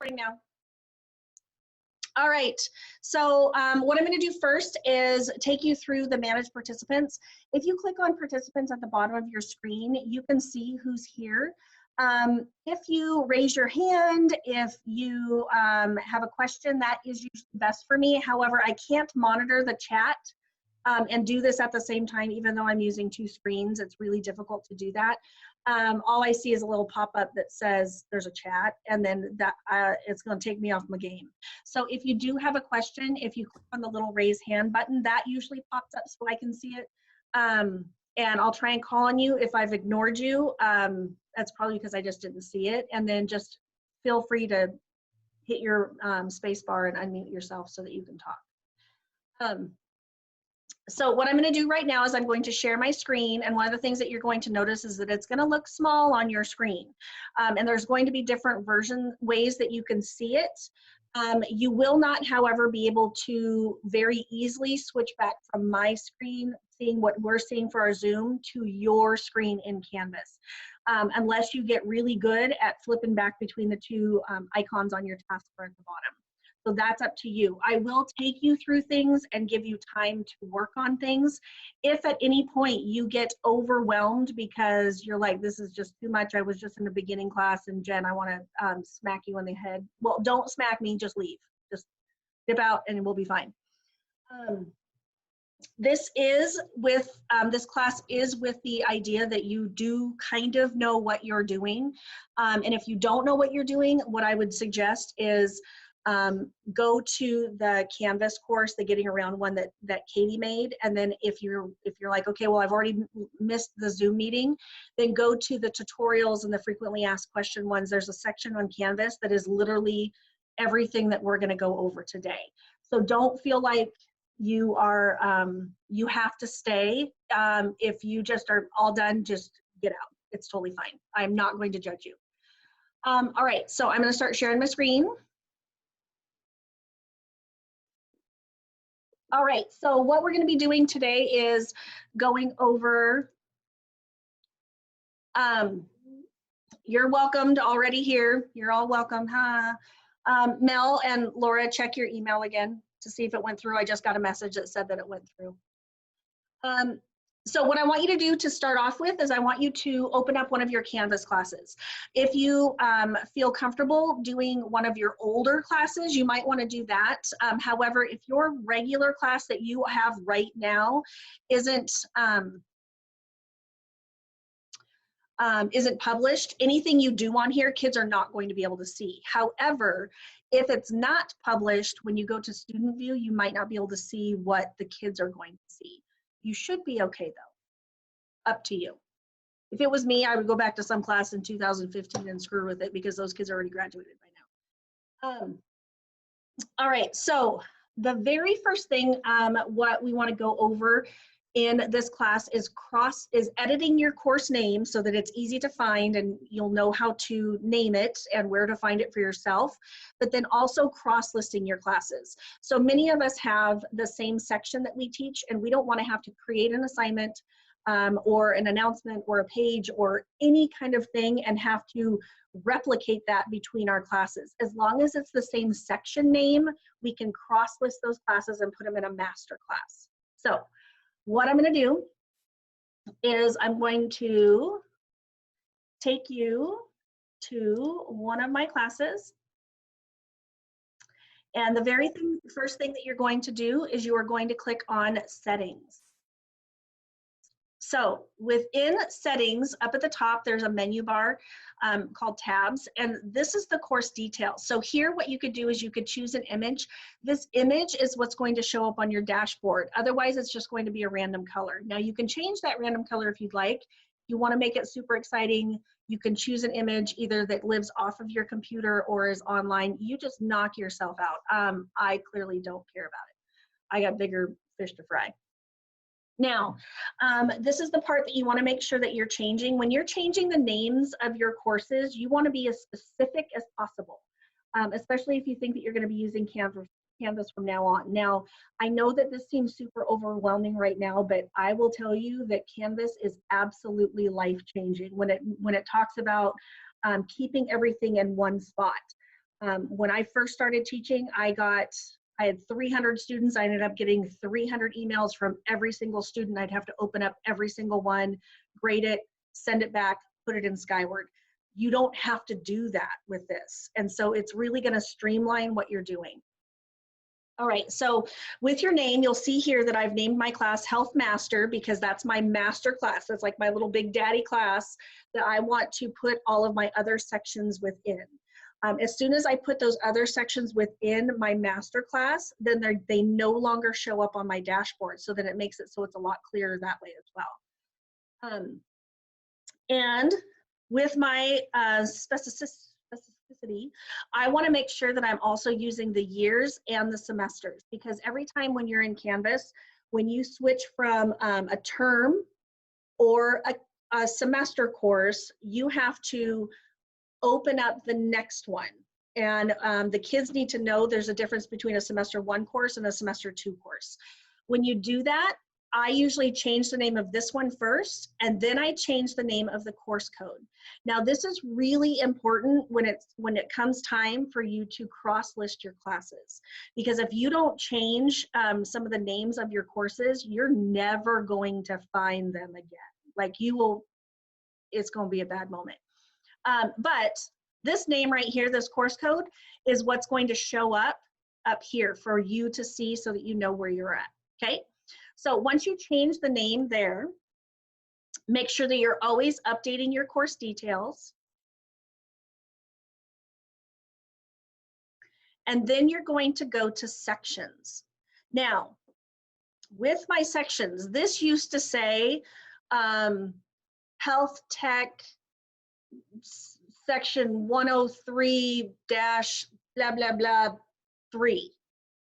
recording now. All right, so what I'm going to do first is take you through the manage participants. If you click on participants at the bottom of your screen, you can see who's here. If you raise your hand, if you have a question, that is usually best for me. However, I can't monitor the chat and do this at the same time, even though I'm using two screens. It's really difficult to do that. All I see is a little pop-up that says there's a chat, and then that it's going to take me off my game. So if you do have a question, if you click on the little raise hand button, that usually pops up so I can see it. And I'll try and call on you. If I've ignored you, that's probably because I just didn't see it. And then just feel free to hit your space bar and unmute yourself so that you can talk. So what I'm going to do right now is I'm going to share my screen, and one of the things that you're going to notice is that it's going to look small on your screen, and there's going to be different ways that you can see it. You will not, however, be able to very easily switch back from my screen, seeing what we're seeing for our Zoom, to your screen in Canvas, unless you get really good at flipping back between the two icons on your taskbar at the bottom. So that's up to you. I will take you through things and give you time to work on things. If at any point you get overwhelmed because you're like, this is just too much, I was just in the beginning class, and Jen, I want to smack you on the head. Well, don't smack me, just leave. Just dip out and we'll be fine. This class is with the idea that you do kind of know what you're doing. And if you don't know what you're doing, what I would suggest is go to the Canvas course, the Getting Around one that Katie made, and then if you're like, okay, well, I've already missed the Zoom meeting, then go to the tutorials and the frequently asked question ones. There's a section on Canvas that is literally everything that we're going to go over today. So don't feel like you are you have to stay. If you just are all done, just get out. It's totally fine. I'm not going to judge you. All right, so I'm going to start sharing my screen. All right, so what we're going to be doing today is going over, you're welcomed already here. You're all welcome, huh? Mel and Laura, check your email again to see if it went through. I just got a message that said that it went through. So what I want you to do to start off with is I want you to open up one of your Canvas classes. If you feel comfortable doing one of your older classes, you might want to do that. However, if your regular class that you have right now isn't published, anything you do on here, kids are not going to be able to see. However, if it's not published, when you go to student view, you might not be able to see what the kids are going to see. You should be okay though, up to you. If it was me, I would go back to some class in 2015 and screw with it because those kids are already graduated by now. All right, so the very first thing what we want to go over in this class is editing your course name so that it's easy to find and you'll know how to name it and where to find it for yourself, but then also cross-listing your classes. So many of us have the same section that we teach, and we don't want to have to create an assignment or an announcement or a page or any kind of thing and have to replicate that between our classes. As long as it's the same section name, we can cross-list those classes and put them in a master class. So what I'm going to do is I'm going to take you to one of my classes. And the first thing that you're going to do is you are going to click on Settings. So within Settings, up at the top, there's a menu bar called Tabs, and this is the course details. So here what you could do is you could choose an image. This image is what's going to show up on your dashboard. Otherwise, it's just going to be a random color. Now you can change that random color if you'd like. If you want to make it super exciting, you can choose an image either that lives off of your computer or is online. You just knock yourself out. I clearly don't care about it. I got bigger fish to fry. Now, this is the part that you want to make sure that you're changing. When you're changing the names of your courses, you want to be as specific as possible, especially if you think that you're going to be using Canvas from now on. Now, I know that this seems super overwhelming right now, but I will tell you that Canvas is absolutely life-changing when it talks about keeping everything in one spot. When I first started teaching, I had 300 students. I ended up getting 300 emails from every single student. I'd have to open up every single one, grade it, send it back, put it in Skyward. You don't have to do that with this. And so it's really going to streamline what you're doing. All right, so with your name, you'll see here that I've named my class Health Master because that's my master class. That's like my little big daddy class that I want to put all of my other sections within. As soon as I put those other sections within my master class, then they no longer show up on my dashboard. So then it makes it so it's a lot clearer that way as well. And with my specificity, I want to make sure that I'm also using the years and the semesters, because every time when you're in Canvas, when you switch from a term or a semester course, you have to open up the next one. And the kids need to know there's a difference between a semester 1 course and a semester 2 course. When you do that, I usually change the name of this one first, and then I change the name of the course code. Now, this is really important when it comes time for you to cross-list your classes, because if you don't change some of the names of your courses, you're never going to find them again. Like it's going to be a bad moment. But this name right here, this course code, is what's going to show up here for you to see so that you know where you're at, okay? So once you change the name there, make sure that you're always updating your course details. And then you're going to go to sections. Now, with my sections, this used to say health tech section 103 dash blah, blah, blah 3.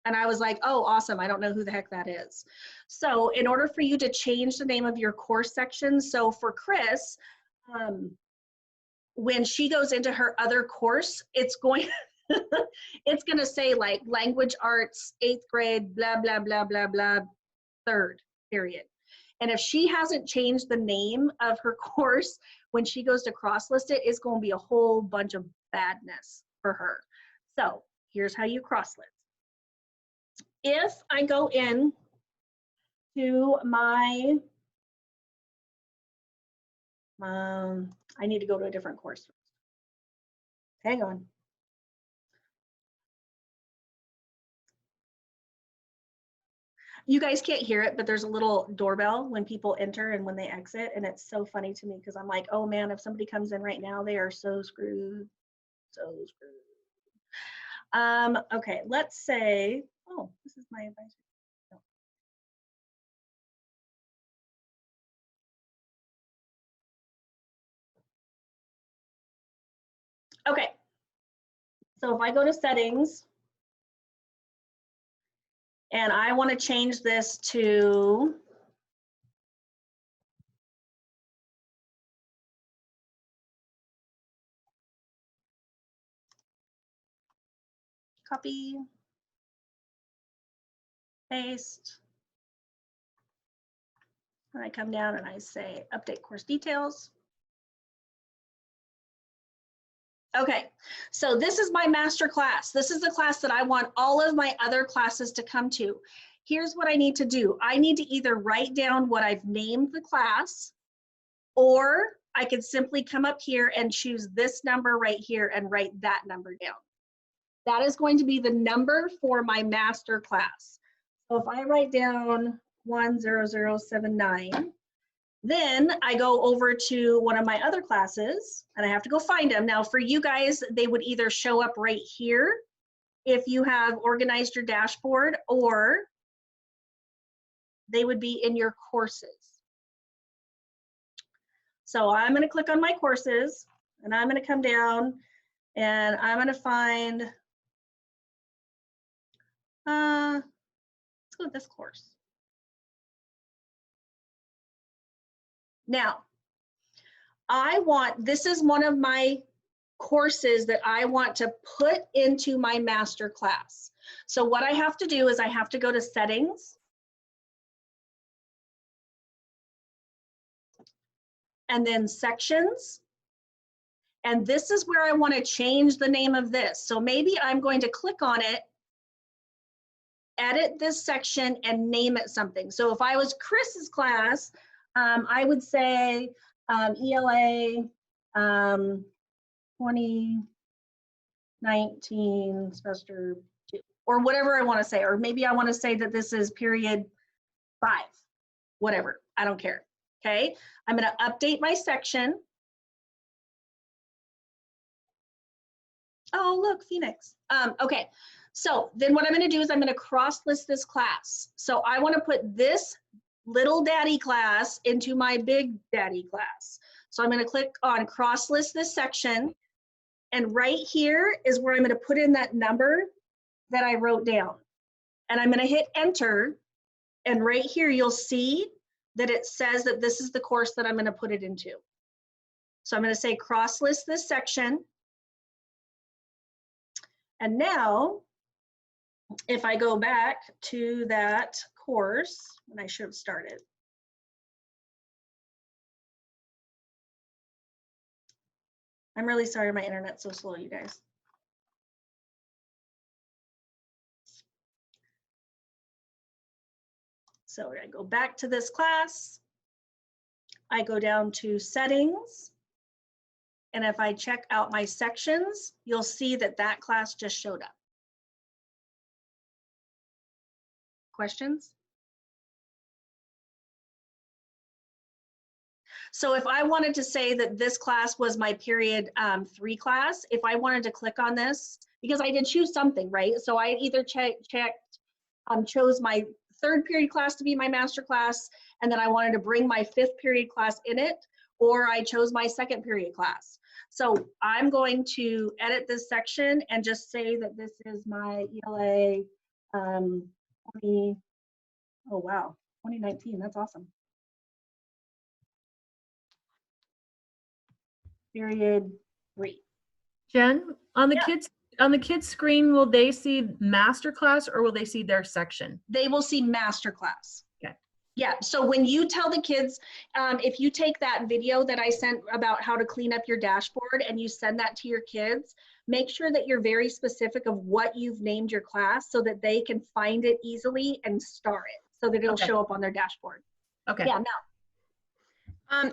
And I was like, oh, awesome. I don't know who the heck that is. So in order for you to change the name of your course section, so for Chris, when she goes into her other course, it's going to say like language arts, 8th grade, blah, blah, blah, blah, blah, 3rd period. And if she hasn't changed the name of her course, when she goes to cross-list it, it's going to be a whole bunch of badness for her. So here's how you cross-list. If I go in to my, I need to go to a different course. Hang on. You guys can't hear it, but there's a little doorbell when people enter and when they exit, and it's so funny to me because I'm like, oh man, if somebody comes in right now, they are so screwed, so screwed. Okay, let's say, oh, this is my advisor. No. Okay, so if I go to settings, and I want to change this to copy, paste, and I come down and I say update course details. Okay, so this is my master class. This is the class that I want all of my other classes to come to. Here's what I need to do. I need to either write down what I've named the class, or I could simply come up here and choose this number right here and write that number down. That is going to be the number for my master class. So if I write down 10079, then I go over to one of my other classes and I have to go find them. Now for you guys, they would either show up right here if you have organized your dashboard, or they would be in your courses. So I'm going to click on my courses and I'm going to come down and I'm going to find, let's go with this course. Now, this is one of my courses that I want to put into my master class. So what I have to do is I have to go to settings, and then sections, And this is where I want to change the name of this. So maybe I'm going to click on it, edit this section, and name it something. So if I was Chris's class, I would say ELA 2019 semester 2, or whatever I want to say. Or maybe I want to say that this is period 5, whatever, I don't care. Okay, I'm going to update my section. Oh, look, Phoenix. Okay, so then what I'm going to do is I'm going to cross-list this class. So I want to put this little daddy class into my big daddy class. So I'm going to click on cross-list this section. And right here is where I'm going to put in that number that I wrote down. And I'm going to hit enter. And right here, you'll see that it says that this is the course that I'm going to put it into. So I'm going to say cross-list this section. And now, if I go back to that course, and I should have started. I'm really sorry my internet's so slow, you guys. So I go back to this class. I go down to settings. And if I check out my sections, you'll see that that class just showed up. Questions? So if I wanted to say that this class was my period 3 class, if I wanted to click on this, because I did choose something, right? So I either chose my 3rd period class to be my master class, and then I wanted to bring my 5th period class in it, or I chose my 2nd period class. So I'm going to edit this section and just say that this is my ELA 2019, that's awesome. Period 3. Jen, on the kids screen, will they see masterclass or will they see their section? They will see masterclass. Okay. Yeah, so when you tell the kids, if you take that video that I sent about how to clean up your dashboard and you send that to your kids, make sure that you're very specific of what you've named your class so that they can find it easily and star it so that it'll show up on their dashboard. Okay. Yeah, no.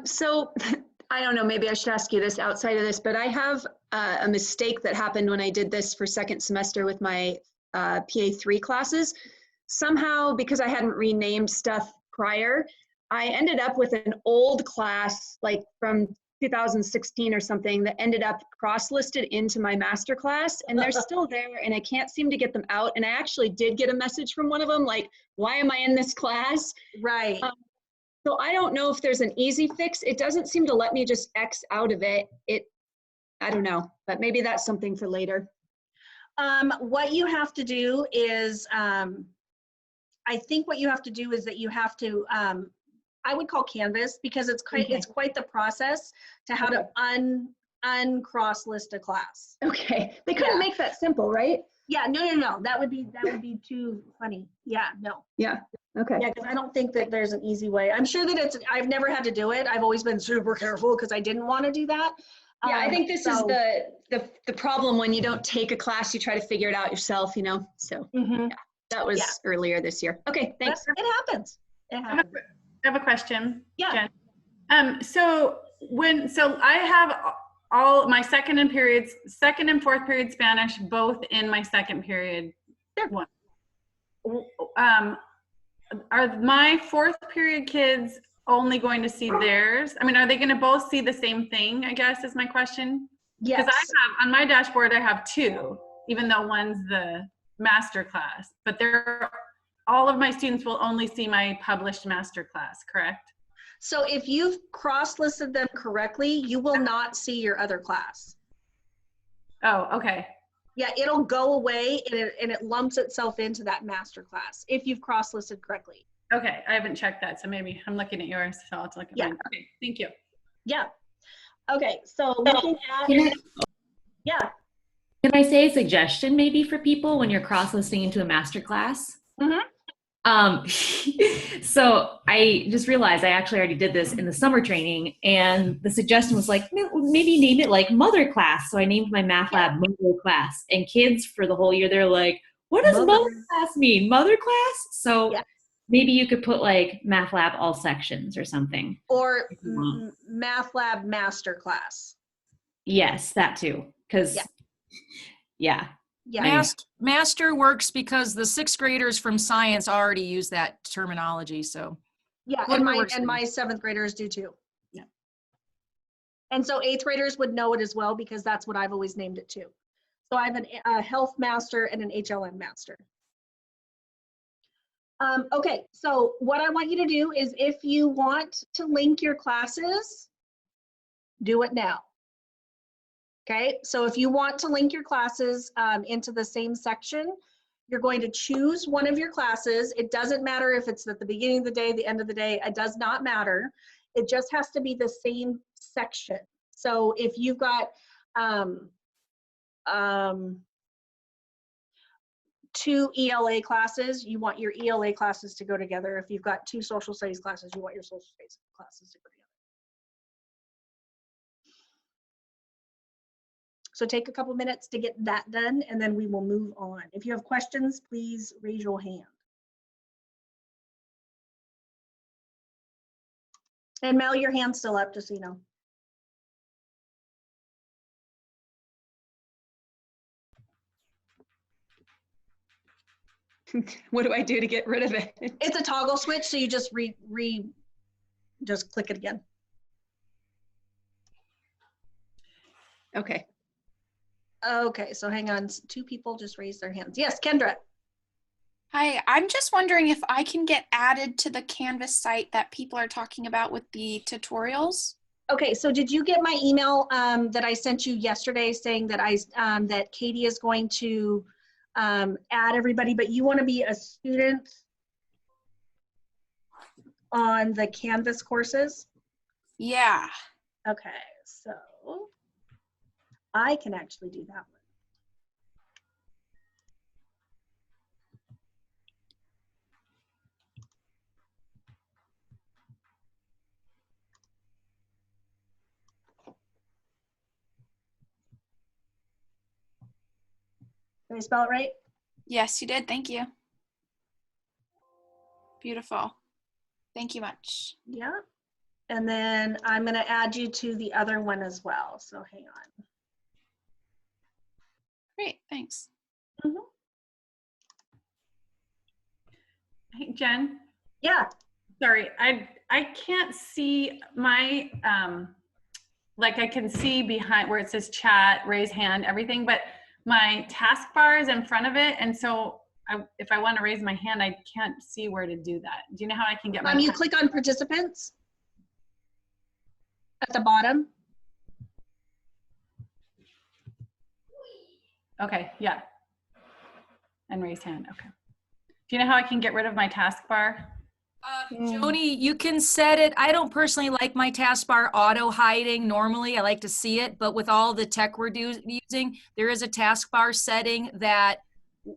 So I don't know, maybe I should ask you this outside of this, but I have a mistake that happened when I did this for 2nd semester with my PA3 classes. Somehow, because I hadn't renamed stuff prior, I ended up with an old class, like from 2016 or something, that ended up cross-listed into my master class, and they're still there, and I can't seem to get them out. And I actually did get a message from one of them, like, why am I in this class? Right. So I don't know if there's an easy fix. It doesn't seem to let me just X out of it. I don't know, but maybe that's something for later. What you have to do is, I think what you have to do is that you have to, I would call Canvas, because it's quite the process to how to uncross list a class. Okay, they couldn't make that simple, right? Yeah, no. That would be too funny. Yeah, no. Yeah. Okay. Yeah, because I don't think that there's an easy way. I'm sure that I've never had to do it. I've always been super careful because I didn't want to do that. Yeah, I think this is the problem when you don't take a class, you try to figure it out yourself, you know? So yeah, that was earlier this year. Okay, thanks. It happens. It happens. I have a question. Yeah. Jen. So I have all my second and 4th period Spanish, both in my 2nd period. One. Are my 4th period kids only going to see theirs? I mean, are they going to both see the same thing, I guess, is my question? Yes. Because I have, on my dashboard, I have 2, even though one's the master class, but all of my students will only see my published master class, correct? So if you've cross-listed them correctly, you will not see your other class. Oh, okay. Yeah, it'll go away and it lumps itself into that master class if you've cross-listed correctly. Okay, I haven't checked that, so maybe I'm looking at yours, so I'll have to look at mine. Okay, thank you. Yeah. Okay, so looking at, yeah. Can I say a suggestion maybe for people when you're cross-listing into a master class? So I just realized I actually already did this in the summer training, and the suggestion was like, maybe name it like mother class. So I named my math lab mother class, and kids for the whole year, they're like, what does mother class mean? Mother class? So maybe you could put like math lab all sections or something. Or math lab master class. Yes, that too. Because yeah. Master works because the 6th graders from science already use that terminology. So yeah, and my 7th graders do too. Yeah. And so 8th graders would know it as well, because that's what I've always named it too. So I have a health master and an HLM master. Okay, so what I want you to do is, if you want to link your classes, do it now. Okay, so if you want to link your classes into the same section, you're going to choose one of your classes. It doesn't matter if it's at the beginning of the day, the end of the day, it does not matter. It just has to be the same section. So if you've got 2 ELA classes, you want your ELA classes to go together. If you've got 2 social studies classes, you want your social studies classes to go together. So take a couple minutes to get that done, and then we will move on. If you have questions, please raise your hand. And Mel, your hand's still up, just so you know. What do I do to get rid of it? It's a toggle switch, so you just just click it again. Okay. Okay, so hang on. 2 people just raised their hands. Yes, Kendra. Hi, I'm just wondering if I can get added to the Canvas site that people are talking about with the tutorials. Okay, so did you get my email that I sent you yesterday saying that that Katie is going to add everybody, but you want to be a student on the Canvas courses? Yeah. Okay, so I can actually do that one. Did I spell it right? Yes, you did. Thank you. Beautiful. Thank you much. Yeah. And then I'm going to add you to the other one as well. So hang on. Great. Thanks. Hey, Jen. Yeah. Sorry, I can't see my, like I can see behind where it says chat, raise hand, everything, but my taskbar is in front of it. And so if I want to raise my hand, I can't see where to do that. Do you know how I can get my You click on participants at the bottom. Okay, yeah. And raise hand, okay. Do you know how I can get rid of my taskbar? Joni, you can set it. I don't personally like my taskbar auto hiding. Normally, I like to see it, but with all the tech we're using, there is a taskbar setting that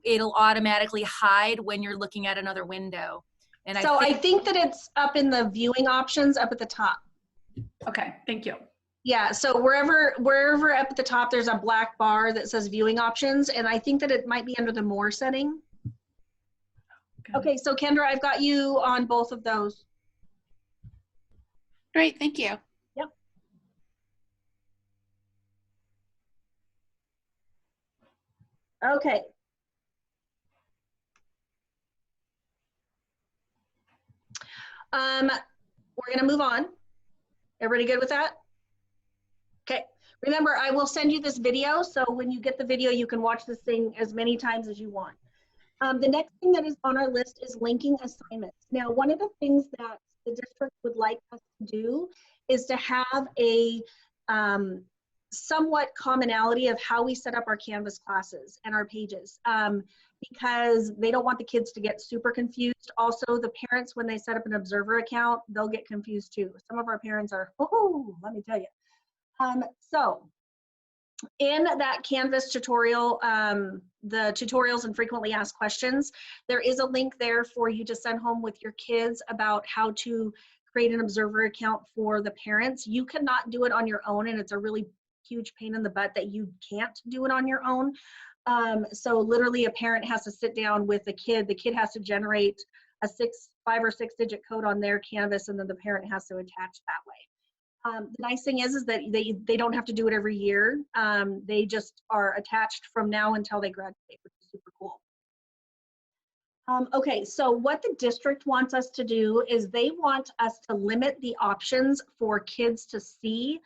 it'll automatically hide when you're looking at another window. And so I think that it's up in the viewing options up at the top. Okay, thank you. Yeah, so wherever up at the top, there's a black bar that says viewing options, and I think that it might be under the more setting. Okay, so Kendra, I've got you on both of those. Great, thank you. Yep. Okay. We're gonna move on. Everybody good with that? Okay. Remember, I will send you this video, so when you get the video, you can watch this thing as many times as you want. The next thing that is on our list is linking assignments. Now, one of the things that the district would like us to do is to have a somewhat commonality of how we set up our Canvas classes and our pages, because they don't want the kids to get super confused. Also, the parents, when they set up an observer account, they'll get confused too. Some of our parents are, oh, let me tell you. So In that Canvas tutorial, the tutorials and frequently asked questions, there is a link there for you to send home with your kids about how to create an observer account for the parents. You cannot do it on your own, and it's a really huge pain in the butt that you can't do it on your own. So literally a parent has to sit down with the kid has to generate a 5 or 6 digit code on their Canvas, and then the parent has to attach that way. The nice thing is that they don't have to do it every year. They just are attached from now until they graduate, which is super cool. Okay, so what the district wants us to do is they want us to limit the options for kids to see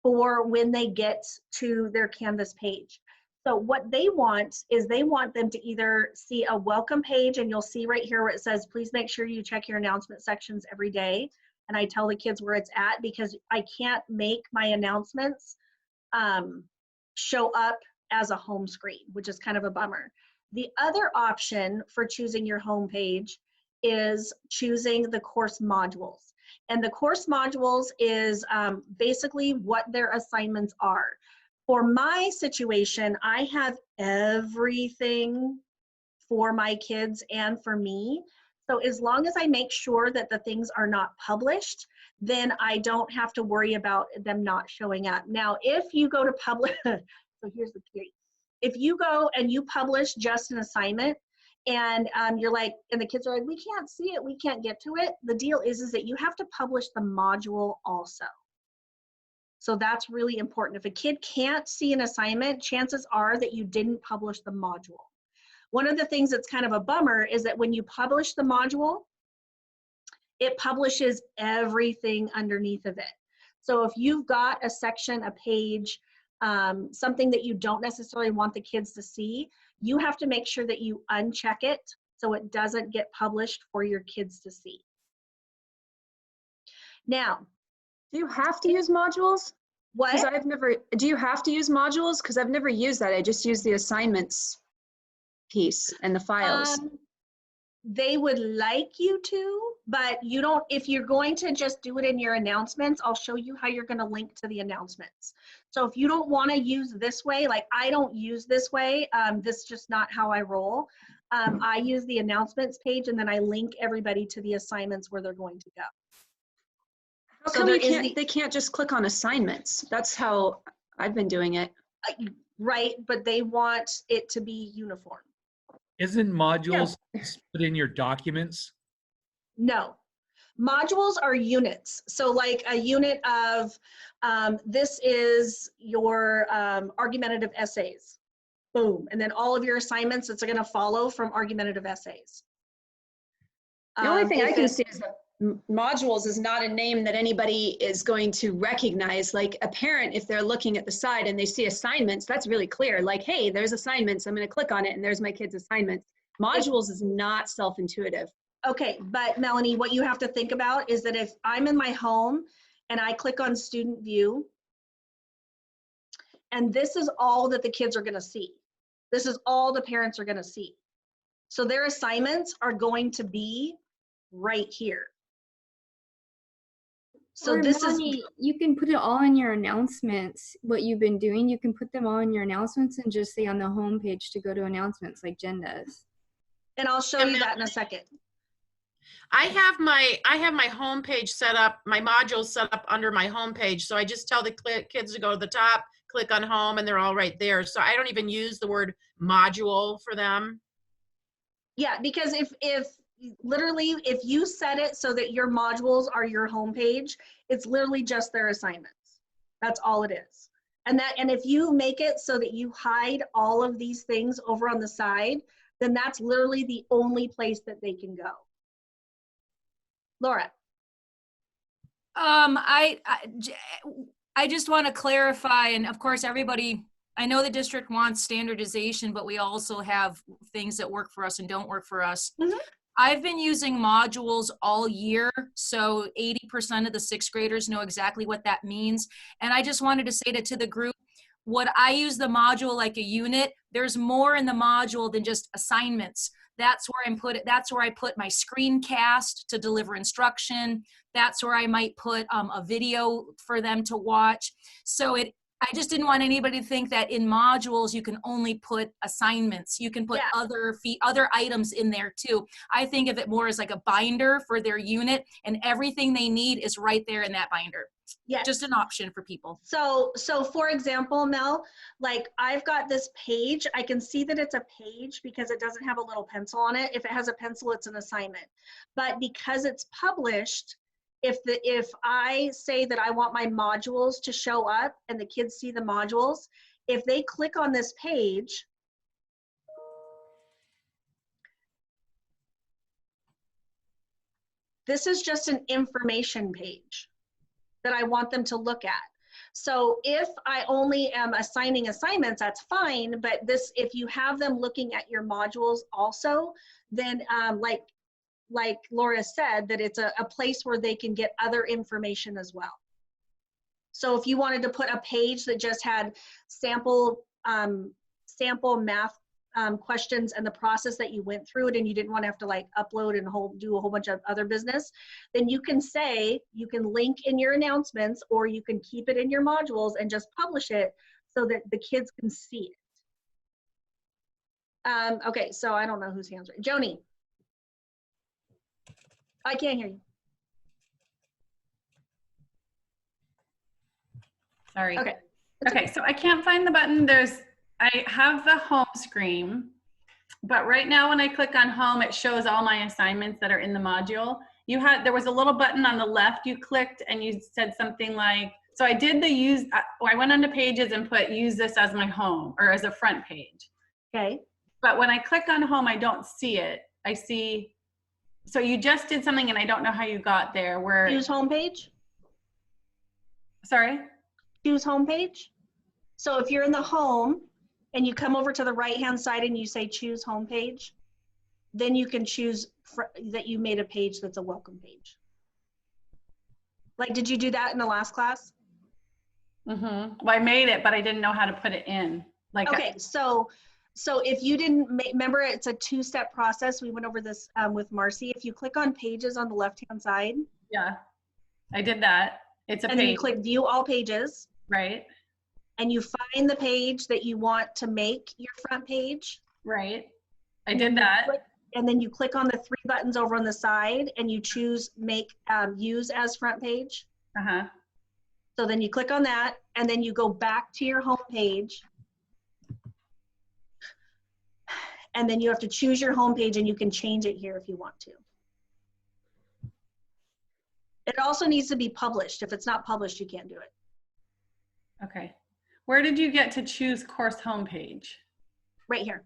for when they get to their Canvas page. So what they want is they want them to either see a welcome page, and you'll see right here where it says, please make sure you check your announcement sections every day. And I tell the kids where it's at because I can't make my announcements show up as a home screen, which is kind of a bummer. The other option for choosing your home page is choosing the course modules. And the course modules is basically what their assignments are. For my situation, I have everything for my kids and for me. So as long as I make sure that the things are not published, then I don't have to worry about them not showing up. Now, if you go to publish, so here's the key. If you go and you publish just an assignment and you're like, and the kids are like, we can't see it, we can't get to it. The deal is that you have to publish the module also. So that's really important. If a kid can't see an assignment, chances are that you didn't publish the module. One of the things that's kind of a bummer is that when you publish the module, it publishes everything underneath of it. So if you've got a section, a page, something that you don't necessarily want the kids to see, you have to make sure that you uncheck it so it doesn't get published for your kids to see. Now, Do you have to use modules? Because what? I've never, do you have to use modules? Because I've never used that. I just use the assignments piece and the files. They would like you to, but you don't, if you're going to just do it in your announcements, I'll show you how you're going to link to the announcements. So if you don't want to use this way, like I don't use this way, this is just not how I roll. I use the announcements page and then I link everybody to the assignments where they're going to go. How So come there you is can't, they can't just click on assignments? That's how I've been doing it. Right, but they want it to be uniform. Isn't modules put in your documents? No. Modules are units. So like a unit of, this is your argumentative essays. Boom. And then all of your assignments that's going to follow from argumentative essays. The only thing I if can it's- see is that modules is not a name that anybody is going to recognize. Like a parent, if they're looking at the side and they see assignments, that's really clear. Like, hey, there's assignments. I'm going to click on it and there's my kid's assignments. Modules is not self-intuitive. Okay, but Melanie, what you have to think about is that if I'm in my home and I click on student view, and this is all that the kids are going to see. This is all the parents are going to see. So their assignments are going to be right here. So Or this Melanie, is, you can put it all in your announcements, what you've been doing. You can put them all in your announcements and just say on the home page to go to announcements like Jen does. and I'll show you that in a second. I have my home page set up, my modules set up under my home page. So I just tell the kids to go to the top, click on home, and they're all right there. So I don't even use the word module for them. Yeah, because if literally, if you set it so that your modules are your home page, it's literally just their assignments. That's all it is. And if you make it so that you hide all of these things over on the side, then that's literally the only place that they can go. Laura. I just want to clarify, and of course, everybody, I know the district wants standardization, but we also have things that work for us and don't work for us. Mm-hmm. I've been using modules all year, so 80% of the sixth graders know exactly what that means. And I just wanted to say that to the group, what I use the module like a unit, there's more in the module than just assignments. That's where I put my screencast to deliver instruction. That's where I might put a video for them to watch. So I just didn't want anybody to think that in modules you can only put assignments. You can put other items in there too. I think of it more as like a binder for their unit, and everything they need is right there in that binder. Yes. Just an option for people. So for example, Mel, like I've got this page, I can see that it's a page because it doesn't have a little pencil on it. If it has a pencil, it's an assignment. But because it's published, if I say that I want my modules to show up and the kids see the modules, if they click on this page, this is just an information page that I want them to look at. So if I only am assigning assignments, that's fine, but this, if you have them looking at your modules also, then like Laura said, that it's a place where they can get other information as well. So if you wanted to put a page that just had sample math questions and the process that you went through it, and you didn't want to have to like upload and do a whole bunch of other business, then you can say, you can link in your announcements, or you can keep it in your modules and just publish it so that the kids can see it. Okay, so I don't know whose hands are. Joni. I can't hear you. Sorry. Okay. Okay, so I can't find the button. I have the home screen, but right now when I click on home, it shows all my assignments that are in the module. There was a little button on the left you clicked and you said something like, so I did I went onto pages and put use this as my home or as a front page. Okay. But when I click on home, I don't see it. I see, so you just did something and I don't know how you got there. Choose homepage. Sorry? Choose homepage. So if you're in the home and you come over to the right-hand side and you say choose homepage, then you can choose that you made a page that's a welcome page. Like, did you do that in the last class? Well, I made it, but I didn't know how to put it in. Like, okay, so if you didn't remember, it's a two-step process. We went over this with Marcy. If you click on pages on the left-hand side. Yeah, I did that. It's a page. And then you click view all pages. Right. And you find the page that you want to make your front page. Right. I did that. And then you click on the three buttons over on the side and you choose make use as front page. So then you click on that and then you go back to your home page. And then you have to choose your home page and you can change it here if you want to. It also needs to be published. If it's not published, you can't do it. Okay. Where did you get to choose course homepage? Right here.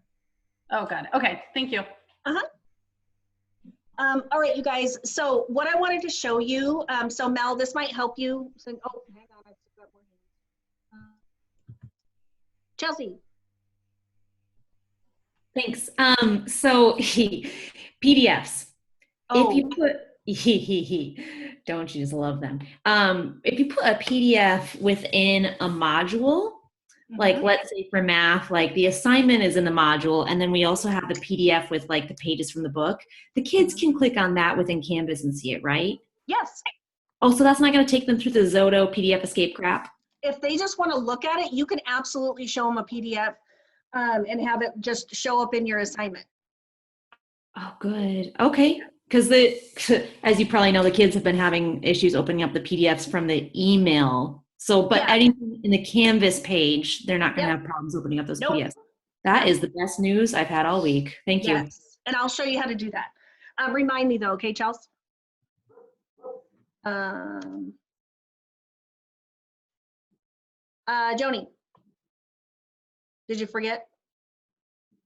Oh, got it. Okay, thank you. All right, you guys. So what I wanted to show you, so Mel, this might help you. So, oh, hang on, I've got more hands. Chelsea. Thanks. So PDFs. Oh. If you put don't you just love them? If you put a PDF within a module, like let's say for math, like the assignment is in the module, and then we also have the PDF with like the pages from the book, the kids can click on that within Canvas and see it, right? Yes. Oh, so that's not going to take them through the Zoto PDF escape crap? If they just want to look at it, you can absolutely show them a PDF and have it just show up in your assignment. Oh, good. Okay. Because as you probably know, the kids have been having issues opening up the PDFs from the email. So, but anything in the Canvas page, they're not going to have problems opening up those PDFs. That is the best news I've had all week. Thank you. And I'll show you how to do that. Remind me though, okay, Chelsea? Joni, did you forget?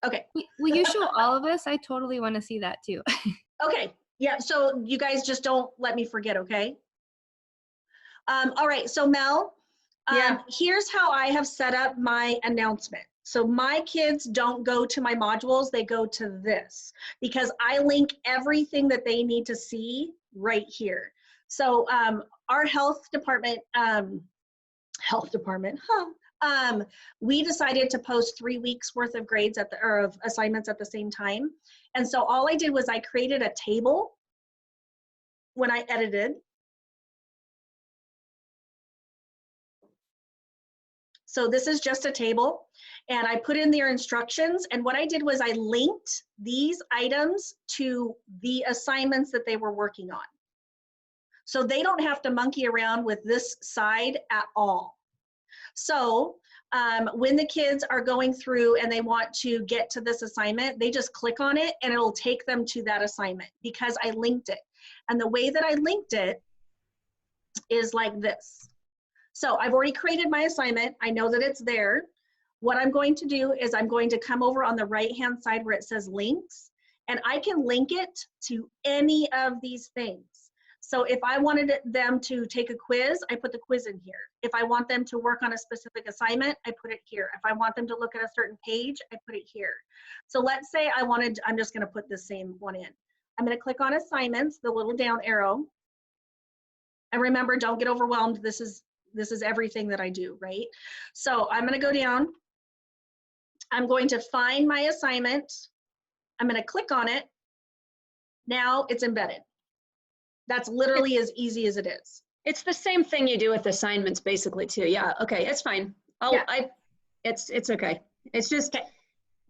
Okay. Will you show all of us? I totally want to see that too. Okay. Yeah. So you guys just don't let me forget. Okay. All right. So Mel, here's how I have set up my announcement. So my kids don't go to my modules. They go to this because I link everything that they need to see right here. So our health department, we decided to post 3 weeks worth of grades or of assignments at the same time. And so all I did was I created a table when I edited. So this is just a table, and I put in their instructions, and what I did was I linked these items to the assignments that they were working on. So they don't have to monkey around with this side at all. So when the kids are going through and they want to get to this assignment, they just click on it and it'll take them to that assignment because I linked it. And the way that I linked it is like this. So I've already created my assignment. I know that it's there. What I'm going to do is I'm going to come over on the right-hand side where it says links, and I can link it to any of these things. So if I wanted them to take a quiz, I put the quiz in here. If I want them to work on a specific assignment, I put it here. If I want them to look at a certain page, I put it here. So let's say I'm just gonna put the same one in. I'm gonna click on assignments, the little down arrow. And remember, don't get overwhelmed. This is everything that I do, right? So I'm gonna go down. I'm going to find my assignment. I'm gonna click on it. Now it's embedded. That's literally as easy as it is. It's the same thing you do with assignments basically too. Yeah, okay, it's fine. It's okay. It's just,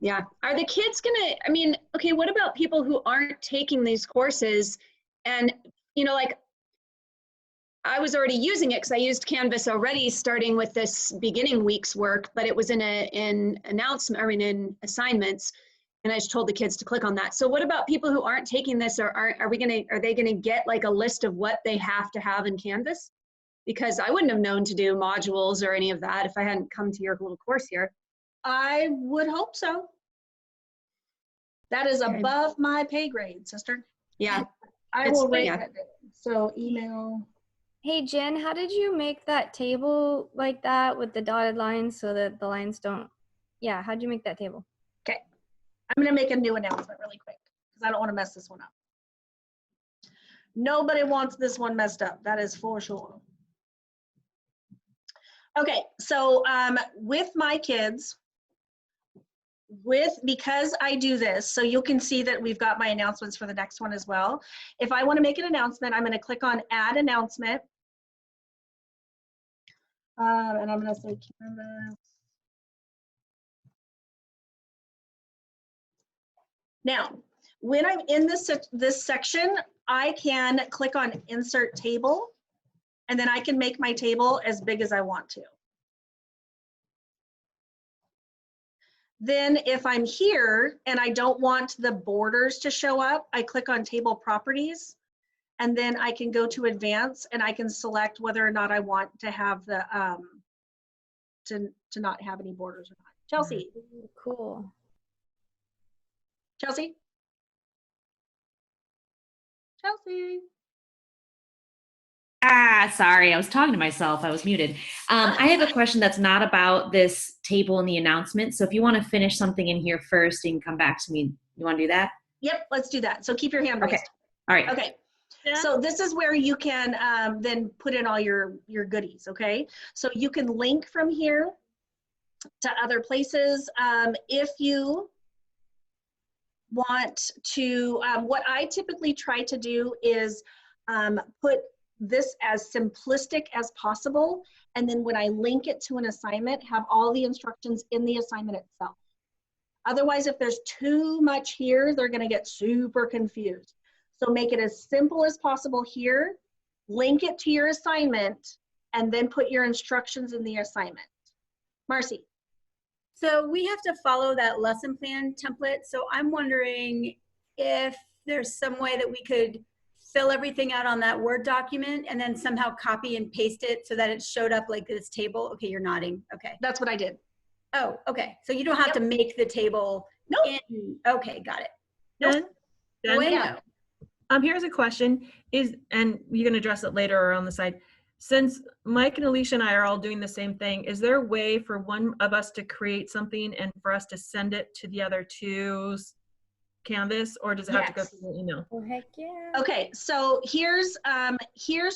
yeah. Are the kids gonna, I mean, okay, what about people who aren't taking these courses and, you know, like, I was already using it because I used Canvas already starting with this beginning week's work, but it was in in assignments. And I just told the kids to click on that. So what about people who aren't taking this, or are they gonna get like a list of what they have to have in Canvas? Because I wouldn't have known to do modules or any of that if I hadn't come to your little course here. I would hope so. That is Okay. above my pay grade, sister. Yeah. I will write that down. So email. Hey Jen, how did you make that table like that with the dotted lines so that the lines don't, yeah, how'd you make that table? Okay, I'm gonna make a new announcement really quick because I don't want to mess this one up. Nobody wants this one messed up, that is for sure. Okay, so with my kids, because I do this, so you can see that we've got my announcements for the next one as well. If I want to make an announcement, I'm going to click on add announcement. And I'm going to say Canvas. Now, when I'm in this section, I can click on insert table, and then I can make my table as big as I want to. Then if I'm here and I don't want the borders to show up, I click on table properties, and then I can go to advanced and I can select whether or not I want to have the, to not have any borders or not. Chelsea. Cool. Chelsea? Chelsea? Sorry, I was talking to myself. I was muted. I have a question that's not about this table and the announcement. So if you want to finish something in here first and come back to me, you want to do that? Yep, let's do that. So keep your hand raised. Okay. All right. Okay. So this is where you can then put in all your goodies, okay? So you can link from here to other places. If you want to, what I typically try to do is put this as simplistic as possible, and then when I link it to an assignment, have all the instructions in the assignment itself. Otherwise, if there's too much here, they're going to get super confused. So make it as simple as possible here, link it to your assignment, and then put your instructions in the assignment. Marcy. So we have to follow that lesson plan template. So I'm wondering if there's some way that we could fill everything out on that Word document and then somehow copy and paste it so that it showed up like this table. Okay, you're nodding. Okay. That's what I did. Oh, okay. So you don't have to make the table. Nope. Okay, got it. Nope. Bueno. Here's a question, and you can address it later or on the side. Since Mike and Alicia and I are all doing the same thing, is there a way for one of us to create something and for us to send it to the other two's Canvas, or does it have to go through the email? Oh, heck yeah. Okay, so here's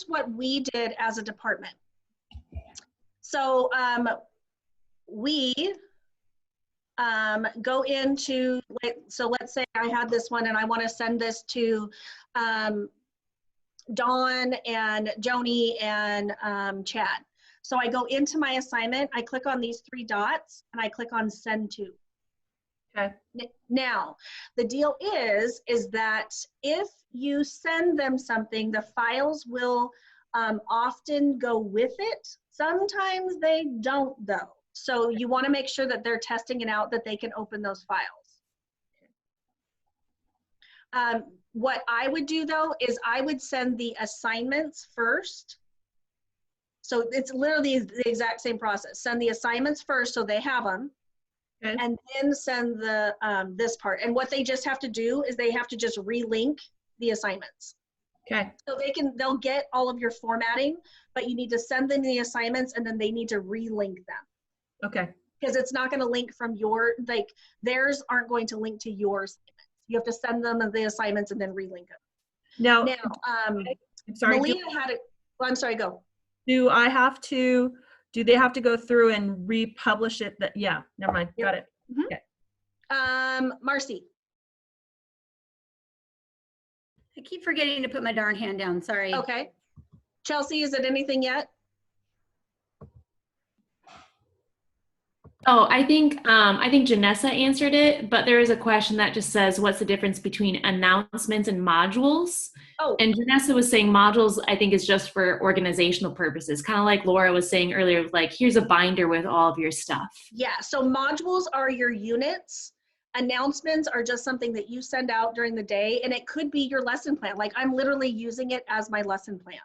what we did as a department. So we go into, so let's say I had this one and I want to send this to Dawn and Joni and Chad. So I go into my assignment, I click on these 3 dots, and I click on send to. Okay. Now, the deal is that if you send them something, the files will often go with it. Sometimes they don't though. So you want to make sure that they're testing it out, that they can open those files. What I would do though is I would send the assignments first. So it's literally the exact same process. Send the assignments first so they have them. Okay. And then send the this part. And what they just have to do is they have to just relink the assignments. Okay. So they'll get all of your formatting, but you need to send them the assignments and then they need to relink them. Okay. Because it's not going to link from your, like theirs aren't going to link to your assignments. You have to send them the assignments and then relink them. Now, I'm sorry. Malia had it. Well, I'm sorry, go. Do they have to go through and republish it? That, yeah, never mind. Yep. Got it. Mm-hmm. Okay. Marcy. I keep forgetting to put my darn hand down. Sorry. Okay. Chelsea, is it anything yet? Oh, I think Janessa answered it, but there is a question that just says, what's the difference between announcements and modules? Oh. And Janessa was saying modules, I think, is just for organizational purposes, kind of like Laura was saying earlier, like, here's a binder with all of your stuff. Yeah, so modules are your units. Announcements are just something that you send out during the day, and it could be your lesson plan. Like I'm literally using it as my lesson plan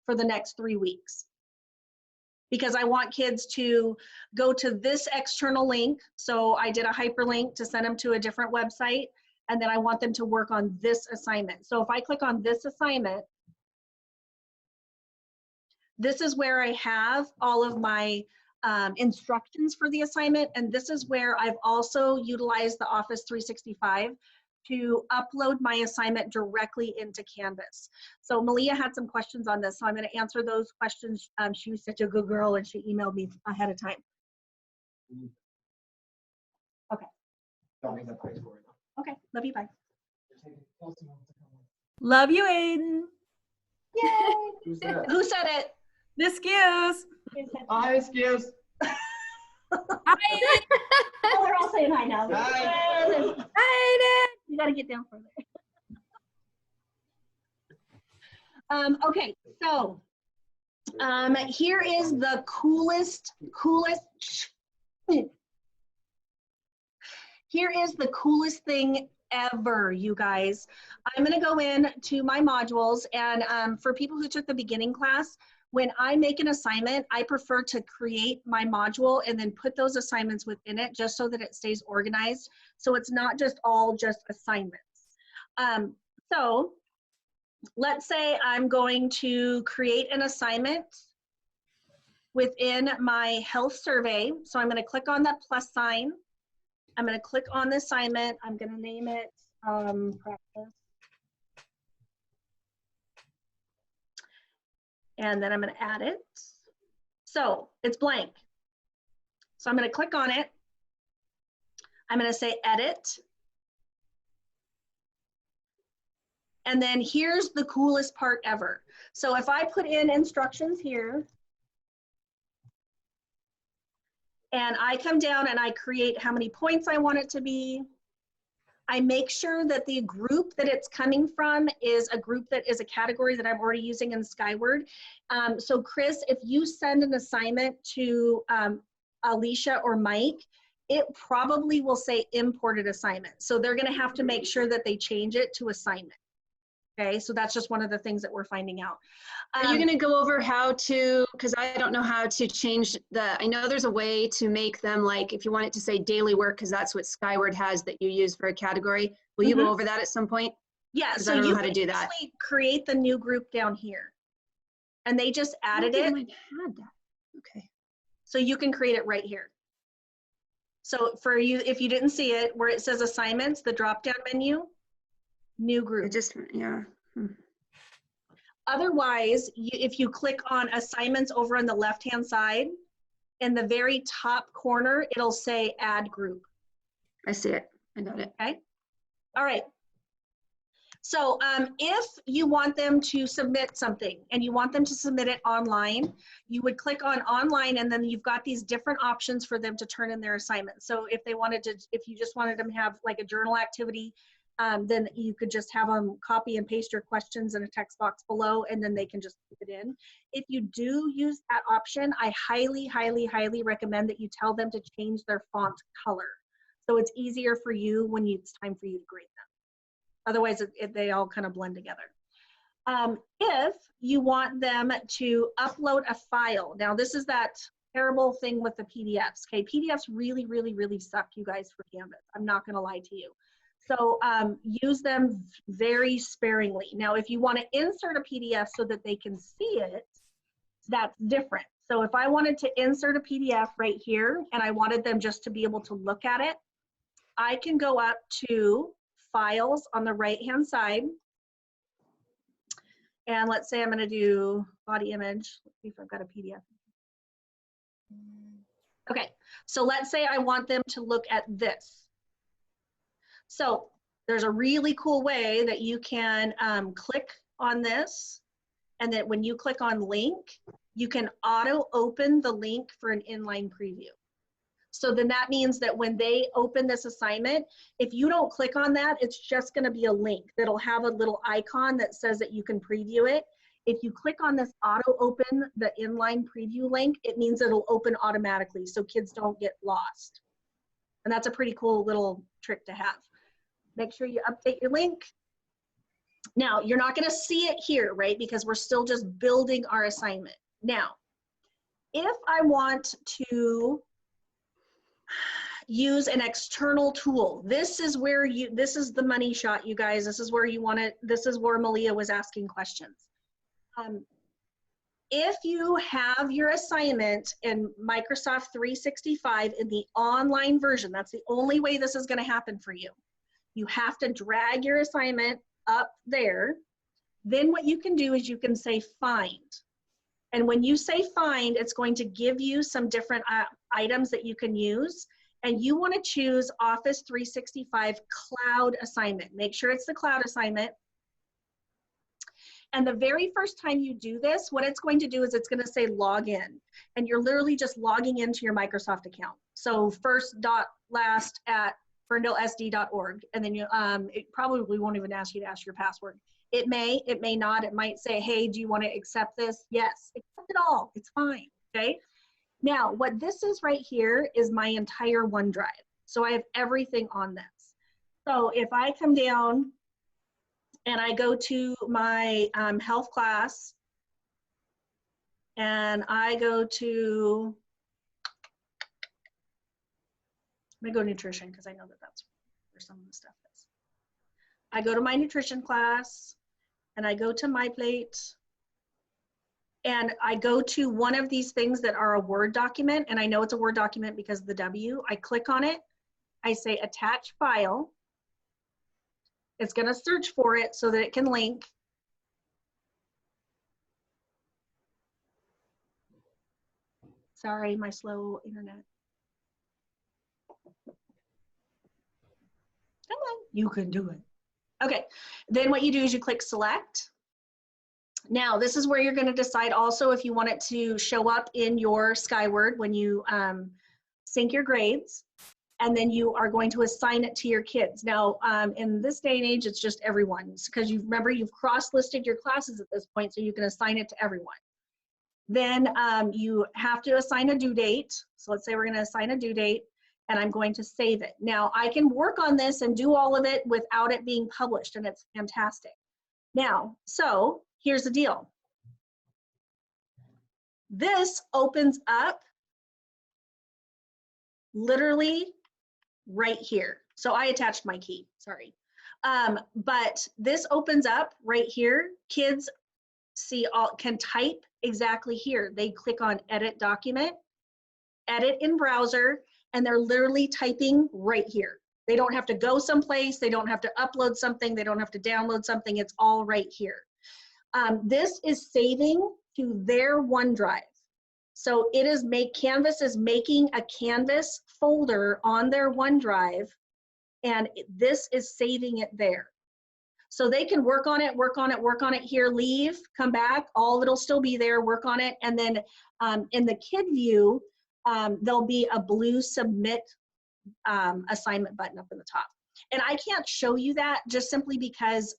for the next 3 weeks. Because I want kids to go to this external link. So I did a hyperlink to send them to a different website, and then I want them to work on this assignment. So if I click on this assignment, this is where I have all of my instructions for the assignment, and this is where I've also utilized the Office 365 to upload my assignment directly into Canvas. So Malia had some questions on this, so I'm going to answer those questions. She was such a good girl and she emailed me ahead of time. Okay. Okay, love you, bye. Love you, Aiden. Yay! Who said it? The Skews. Hi, Skews. Hi. Oh, we're all saying hi now. Hi. Hi, you got to get down further. Okay, so here is the coolest. Here is the coolest thing ever, you guys. I'm going to go in to my modules, and for people who took the beginning class, when I make an assignment, I prefer to create my module and then put those assignments within it just so that it stays organized. So it's not just all just assignments. So let's say I'm going to create an assignment within my health survey. So I'm going to click on that plus sign. I'm going to click on the assignment. I'm going to name it practice. And then I'm going to add it. So it's blank. So I'm going to click on it. I'm going to say edit. And then here's the coolest part ever. So if I put in instructions here, and I come down and I create how many points I want it to be, I make sure that the group that it's coming from is a group that is a category that I'm already using in Skyward. So Chris, if you send an assignment to Alicia or Mike, it probably will say imported assignment. So they're gonna have to make sure that they change it to assignment. Okay, so that's just one of the things that we're finding out. Are you gonna go over how to, because I don't know how to change I know there's a way to make them like, if you want it to say daily work, because that's what Skyward has that you use for a category. Will you go over that at some point? Yeah, so I don't you know how to do that. Create the new group down here. And they just added it. Had that. Okay. So you can create it right here. So for you, if you didn't see it, where it says assignments, the drop-down menu, new group. Yeah. Otherwise, if you click on assignments over on the left-hand side, in the very top corner, it'll say add group. I see it. I got it. Okay. All right. So if you want them to submit something and you want them to submit it online, you would click on online, and then you've got these different options for them to turn in their assignments. So if they wanted to, if you just wanted them to have like a journal activity, then you could just have them copy and paste your questions in a text box below, and then they can just put it in. If you do use that option, I highly, highly, highly recommend that you tell them to change their font color. So it's easier for you when it's time for you to grade them. Otherwise, they all kind of blend together. If you want them to upload a file, now this is that terrible thing with the PDFs. Okay, PDFs really, really, really suck, you guys, for Canvas. I'm not going to lie to you. So use them very sparingly. Now, if you want to insert a PDF so that they can see it, that's different. So if I wanted to insert a PDF right here and I wanted them just to be able to look at it, I can go up to Files on the right-hand side. And let's say I'm going to do body image. Let's see if I've got a PDF. Okay, so let's say I want them to look at this. So there's a really cool way that you can click on this, and that when you click on link, you can auto open the link for an inline preview. So then that means that when they open this assignment, if you don't click on that, it's just going to be a link that'll have a little icon that says that you can preview it. If you click on this auto open the inline preview link, it means it'll open automatically so kids don't get lost. And that's a pretty cool little trick to have. Make sure you update your link. Now, you're not going to see it here, right? Because we're still just building our assignment. Now, if I want to use an external tool, this is where this is the money shot, you guys. This is where you want to, this is where Malia was asking questions. If you have your assignment in Microsoft 365 in the online version, that's the only way this is going to happen for you. You have to drag your assignment up there. Then what you can do is you can say find. And when you say find, it's going to give you some different items that you can use. And you want to choose Office 365 Cloud Assignment. Make sure it's the cloud assignment. And the very first time you do this, what it's going to do is it's going to say log in. And you're literally just logging into your Microsoft account. So first.last@ferndalesd.org. And then you, it probably won't even ask you to ask your password. It may not. It might say, hey, do you want to accept this? Yes, accept it all. It's fine, okay? Now, what this is right here is my entire OneDrive. So I have everything on this. So if I come down and I go to my health class and I go to, I'm gonna go nutrition because I know that that's where some of the stuff is. I go to my nutrition class and I go to my plate and I go to one of these things that are a Word document, and I know it's a Word document because of the W. I click on it, I say attach file. It's gonna search for it so that it can link. Sorry, my slow internet. Come on, you can do it. Okay, then what you do is you click select. Now, this is where you're going to decide also if you want it to show up in your Skyward when you sync your grades, and then you are going to assign it to your kids. Now, in this day and age, it's just everyone, because you remember you've cross-listed your classes at this point, so you can assign it to everyone. Then you have to assign a due date. So let's say we're going to assign a due date, and I'm going to save it. Now, I can work on this and do all of it without it being published, and it's fantastic. Now, so here's the deal. This opens up literally right here. So I attached my key, sorry. But this opens up right here. Kids can type exactly here. They click on edit document, edit in browser, and they're literally typing right here. They don't have to go someplace. They don't have to upload something. They don't have to download something. It's all right here. This is saving to their OneDrive. So it is Canvas is making a Canvas folder on their OneDrive, and this is saving it there. So they can work on it, work on it, work on it here, leave, come back, all of it'll still be there, work on it. And then in the kid view, there'll be a blue submit assignment button up in the top. And I can't show you that just simply because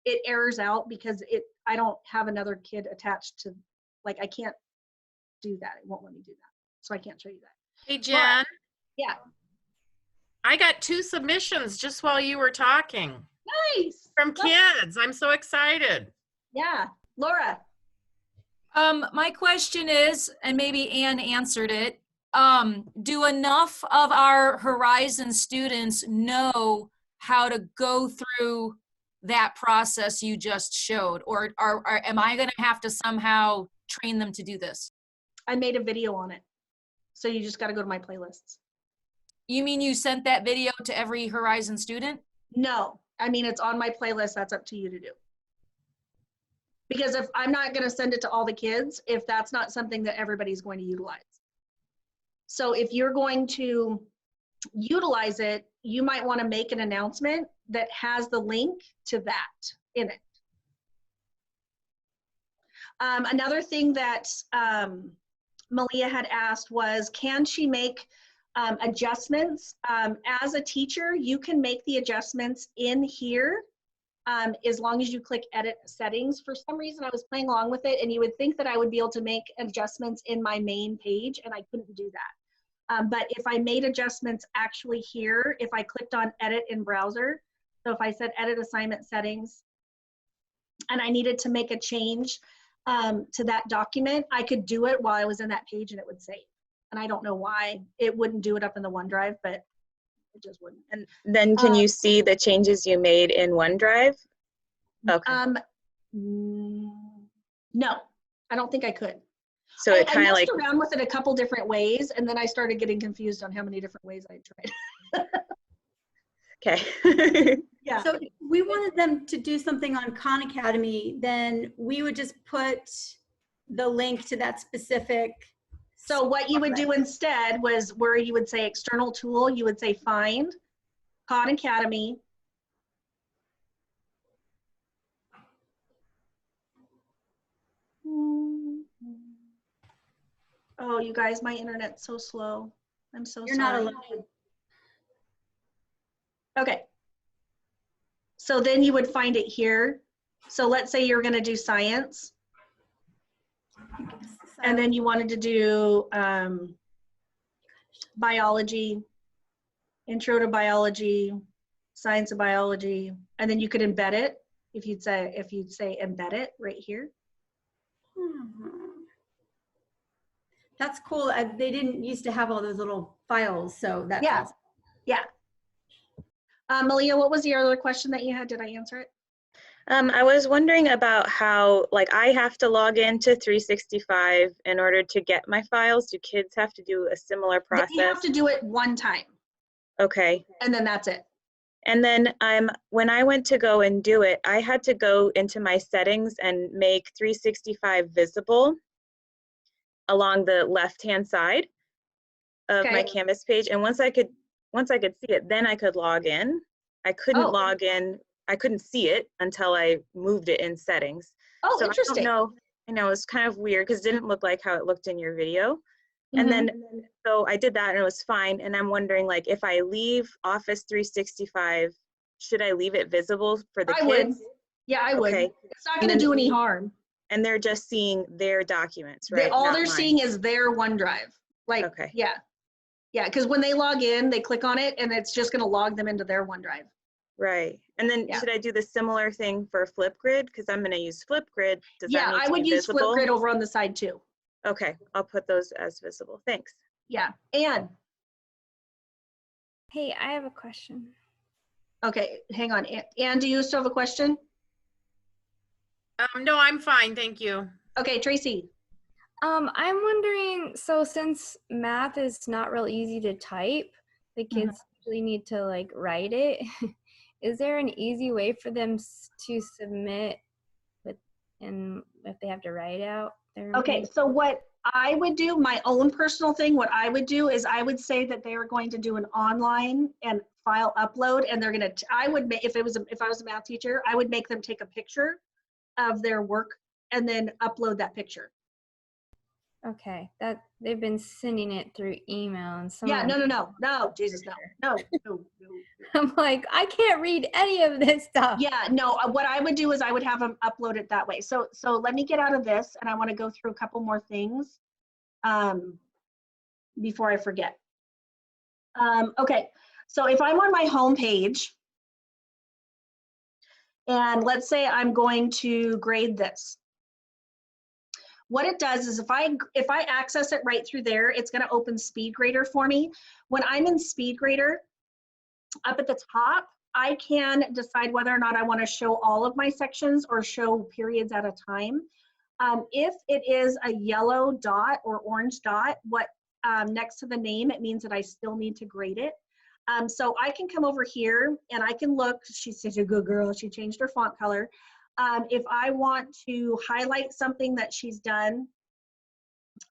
it errors out because I don't have another kid attached to, like, I can't do that. It won't let me do that. So I can't show you that. Hey, Jen. But, yeah. I got 2 submissions just while you were talking. Nice. From kids. I'm so excited. Yeah. Laura. My question is, and maybe Ann answered it, do enough of our Horizon students know how to go through that process you just showed? Or am I going to have to somehow train them to do this? I made a video on it. So you just got to go to my playlists. You mean you sent that video to every Horizon student? No, I mean, it's on my playlist. That's up to you to do. Because if I'm not going to send it to all the kids, if that's not something that everybody's going to utilize. So if you're going to utilize it, you might want to make an announcement that has the link to that in it. Another thing that Malia had asked was, can she make adjustments? As a teacher, you can make the adjustments in here as long as you click edit settings. For some reason, I was playing along with it and you would think that I would be able to make adjustments in my main page, and I couldn't do that. But if I made adjustments actually here, if I clicked on edit in browser, so if I said edit assignment settings and I needed to make a change to that document, I could do it while I was in that page and it would save. And I don't know why it wouldn't do it up in the OneDrive, but it just wouldn't. And then can you see the changes you made in OneDrive? Okay. No, I don't think I could. So it kind I of messed like, around with it a couple different ways, and then I started getting confused on how many different ways I tried. okay. Yeah. So if we wanted them to do something on Khan Academy, then we would just put the link to that specific. So what you would do instead was where you would say external tool, you would say find Khan Academy. Oh, you guys, my internet's so slow. I'm so sorry. You're not alone. Okay. So then you would find it here. So let's say you're going to do science. And then you wanted to do biology, intro to biology, science of biology, and then you could embed it if you'd say embed it right here. That's cool. They didn't used to have all those little files, so that's Yeah. awesome. Yeah. Malia, what was the other question that you had? Did I answer it? I was wondering about how, like, I have to log into 365 in order to get my files. Do kids have to do a similar process? They have to do it one time. Okay. And then that's it. And then when I went to go and do it, I had to go into my settings and make 365 visible along the left-hand side of my Canvas page. And once I could see it, then I could log in. I couldn't log in. I couldn't see it until I moved it in settings. Oh, so interesting. I know it's kind of weird because it didn't look like how it looked in your video. And then, so I did that and it was fine. And I'm wondering, like, if I leave Office 365, should I leave it visible for the kids? Would. Yeah, I would. Okay. It's not going to do any harm. And they're just seeing their documents, right? All Not they're mine. seeing is their OneDrive. Like, Okay. yeah. Yeah, because when they log in, they click on it and it's just going to log them into their OneDrive. Right. And then should I do the similar thing for Flipgrid? Because I'm going to use Flipgrid. Does that need I to would be use visible? Flipgrid over on the side too. Okay, I'll put those as visible. Thanks. Yeah. Anne. Hey, I have a question. Okay, hang on. Anne, do you still have a question? No, I'm fine. Thank you. Okay, Tracy. I'm wondering, so since math is not real easy to type, the kids usually need to like write it. Is there an easy way for them to submit and if they have to write out their Okay, so what I would do my own personal thing. What I would do is I would say that they are going to do an online and file upload, and they're going to, I would make, if I was a math teacher, I would make them take a picture of their work and then upload that picture. Okay, that they've been sending it through email and some. Yeah, of them- no, Jesus, no. I'm like, I can't read any of this stuff. Yeah, no, what I would do is I would have them upload it that way. So let me get out of this, and I want to go through a couple more things before I forget. Okay, so if I'm on my home page, and let's say I'm going to grade this. What it does is if I access it right through there, it's going to open SpeedGrader for me. When I'm in SpeedGrader, up at the top, I can decide whether or not I want to show all of my sections or show periods at a time. If it is a yellow dot or orange dot, next to the name, it means that I still need to grade it. So I can come over here and I can look. She's such a good girl. She changed her font color. If I want to highlight something that she's done,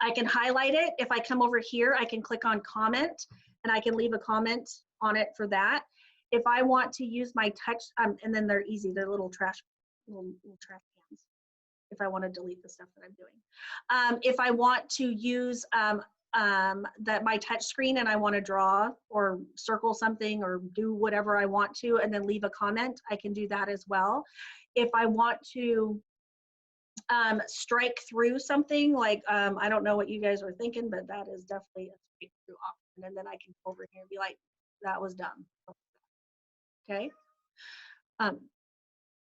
I can highlight it. If I come over here, I can click on comment and I can leave a comment on it for that. If I want to use my touch, and then they're easy, they're little trash cans if I want to delete the stuff that I'm doing. If I want to use my touch screen and I want to draw or circle something or do whatever I want to and then leave a comment, I can do that as well. If I want to strike through something, like I don't know what you guys are thinking, but that is definitely a straight through option. And then I can go over here and be like, that was dumb. Okay.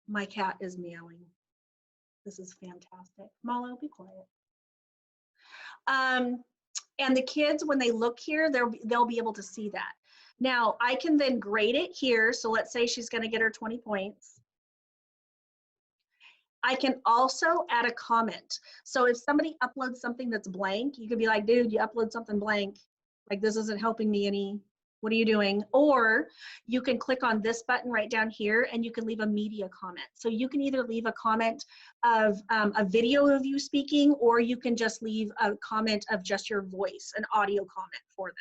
My cat is meowing. This is fantastic. Malo, be quiet. And the kids, when they look here, they'll be able to see that. Now I can then grade it here. So let's say she's going to get her 20 points. I can also add a comment. So if somebody uploads something that's blank, you could be like, dude, you upload something blank. Like, this isn't helping me any. What are you doing? Or you can click on this button right down here and you can leave a media comment. So you can either leave a comment of a video of you speaking, or you can just leave a comment of just your voice, an audio comment for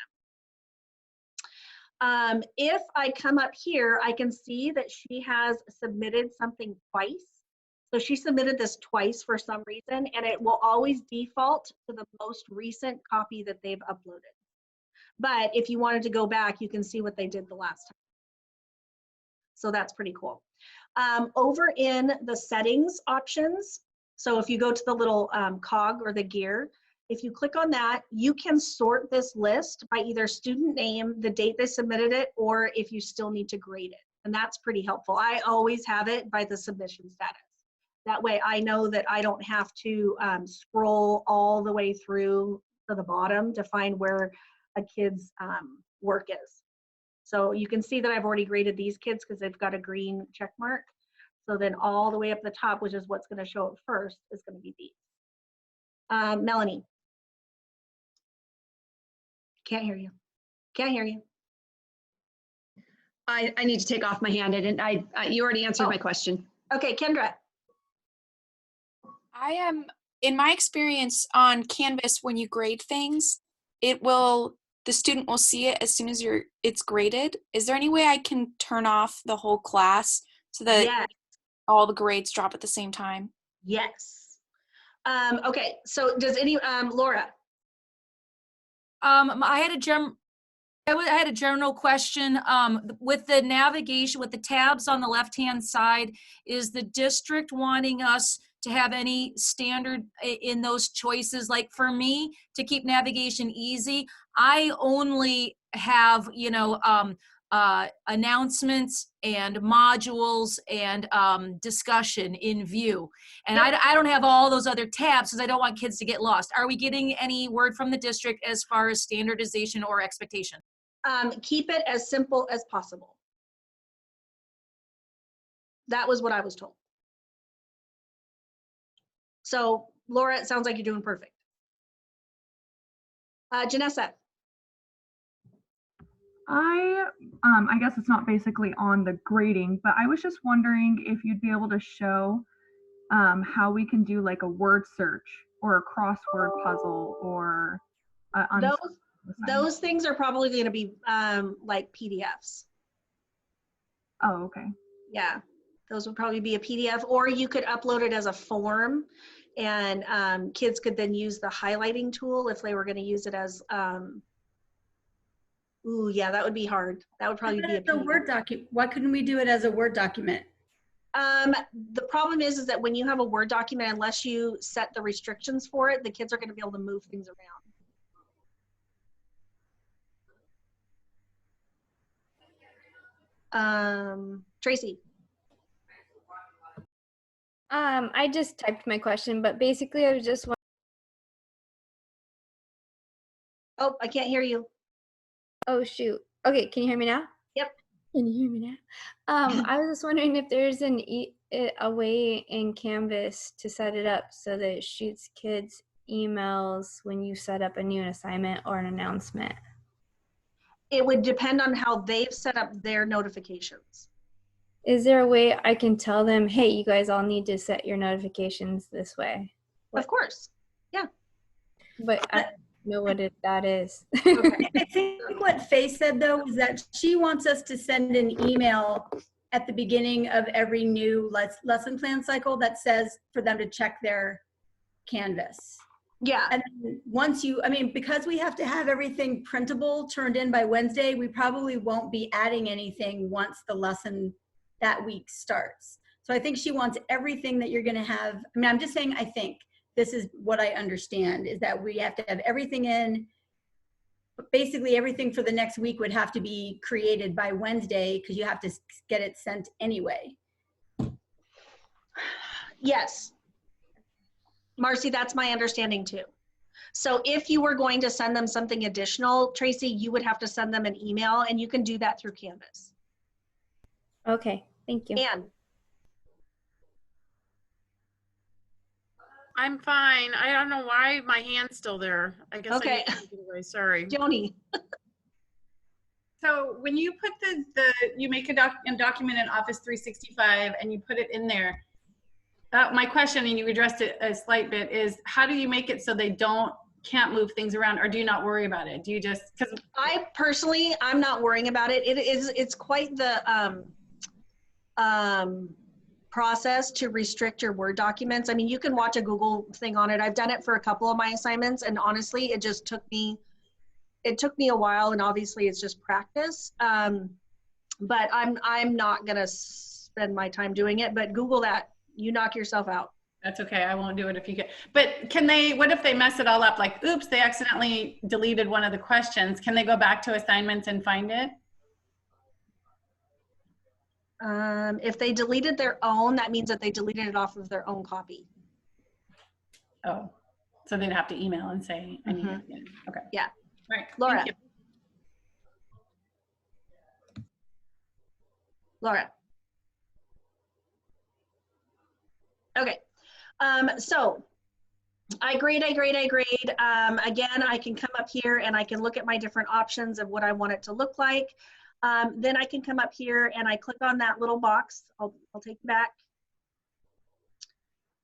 them. If I come up here, I can see that she has submitted something twice. So she submitted this twice for some reason, and it will always default to the most recent copy that they've uploaded. But if you wanted to go back, you can see what they did the last time. So that's pretty cool. Over in the settings options, so if you go to the little cog or the gear, if you click on that, you can sort this list by either student name, the date they submitted it, or if you still need to grade it. And that's pretty helpful. I always have it by the submission status. That way I know that I don't have to scroll all the way through to the bottom to find where a kid's work is. So you can see that I've already graded these kids because they've got a green check mark. So then all the way up the top, which is what's going to show up first, is going to be these. Melanie. Can't hear you. Can't hear you. I need to take off my hand. You already answered my question. Okay, Kendra. I am, in my experience on Canvas, when you grade things, the student will see it as soon as it's graded. Is there any way I can turn off the whole class so that all the grades drop at the same time? Yes. Okay, so does Laura? I had a general question. With the navigation, with the tabs on the left-hand side, is the district wanting us to have any standard in those choices? Like for me, to keep navigation easy, I only have, announcements and modules and discussion in view. And I don't have all those other tabs because I don't want kids to get lost. Are we getting any word from the district as far as standardization or expectation? Keep it as simple as possible. That was what I was told. So Laura, it sounds like you're doing perfect. Janessa. I guess it's not basically on the grading, but I was just wondering if you'd be able to show how we can do like a word search or a crossword puzzle or those things are probably going to be like PDFs. Oh, okay. Yeah, those would probably be a PDF, or you could upload it as a form, and kids could then use the highlighting tool if they were going to use it as. Ooh, yeah, that would be hard. That would probably be a PDF. Word document. Why couldn't we do it as a Word document? The problem is that when you have a Word document, unless you set the restrictions for it, the kids are going to be able to move things around. Tracy. I just typed my question, but basically I was just wondering. Oh, I can't hear you. Oh, shoot. Okay, can you hear me now? Yep. Can you hear me now? I was just wondering if there's a way in Canvas to set it up so that it shoots kids emails when you set up a new assignment or an announcement. It would depend on how they've set up their notifications. Is there a way I can tell them, hey, you guys all need to set your notifications this way? Of course. Yeah. But I don't know what that is. Okay. I think what Faye said, though, is that she wants us to send an email at the beginning of every new lesson plan cycle that says for them to check their Canvas. Yeah. And then once because we have to have everything printable turned in by Wednesday, we probably won't be adding anything once the lesson that week starts. So I think she wants everything that you're going to have. I mean, I'm just saying, I think this is what I understand, is that we have to have everything in. Basically, everything for the next week would have to be created by Wednesday because you have to get it sent anyway. Yes. Marcy, that's my understanding too. So if you were going to send them something additional, Tracy, you would have to send them an email, and you can do that through Canvas. Okay, thank you. And I'm fine. I don't know why my hand's still there. I guess okay. I need to take it away. Sorry. Joni. So when you put you make a document in Office 365 and you put it in there, my question, and you addressed it a slight bit, is how do you make it so they can't move things around, or do you not worry about it? Do you just, because I personally, I'm not worrying about it. It's quite the process to restrict your Word documents. I mean, you can watch a Google thing on it. I've done it for a couple of my assignments, and honestly, it took me a while, and obviously it's just practice. But I'm not gonna spend my time doing it, but Google that. You knock yourself out. That's okay. I won't do it if you get, but what if they mess it all up? Like, oops, they accidentally deleted one of the questions. Can they go back to assignments and find it? If they deleted their own, that means that they deleted it off of their own copy. Oh, so they'd have to email and say, I need it again. Okay. Yeah. All right. Laura. Thank you. Laura. Okay. So I grade. Again, I can come up here and I can look at my different options of what I want it to look like. Then I can come up here and I click on that little box. I'll take you back.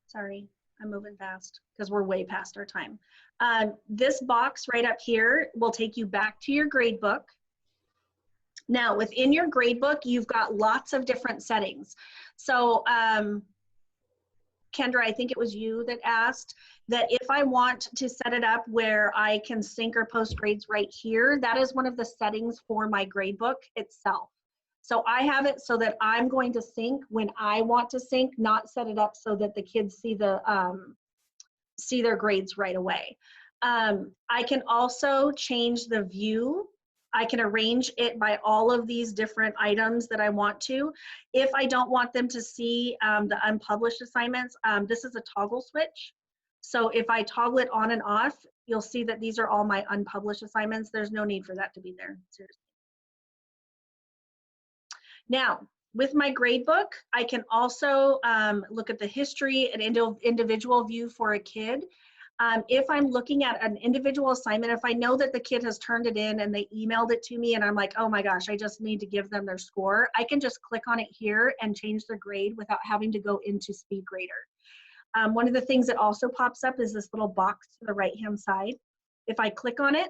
Sorry, I'm moving fast because we're way past our time. This box right up here will take you back to your grade book. Now, within your grade book, you've got lots of different settings. So, Kendra, I think it was you that asked that if I want to set it up where I can sync or post grades right here, that is one of the settings for my gradebook itself. So I have it so that I'm going to sync when I want to sync, not set it up so that the kids see their grades right away. I can also change the view. I can arrange it by all of these different items that I want to. If I don't want them to see the unpublished assignments, this is a toggle switch. So if I toggle it on and off, you'll see that these are all my unpublished assignments. There's no need for that to be there, seriously. Now, with my gradebook, I can also look at the history and individual view for a kid. If I'm looking at an individual assignment, if I know that the kid has turned it in and they emailed it to me and I'm like, oh my gosh, I just need to give them their score, I can just click on it here and change their grade without having to go into SpeedGrader. One of the things that also pops up is this little box to the right-hand side. If I click on it,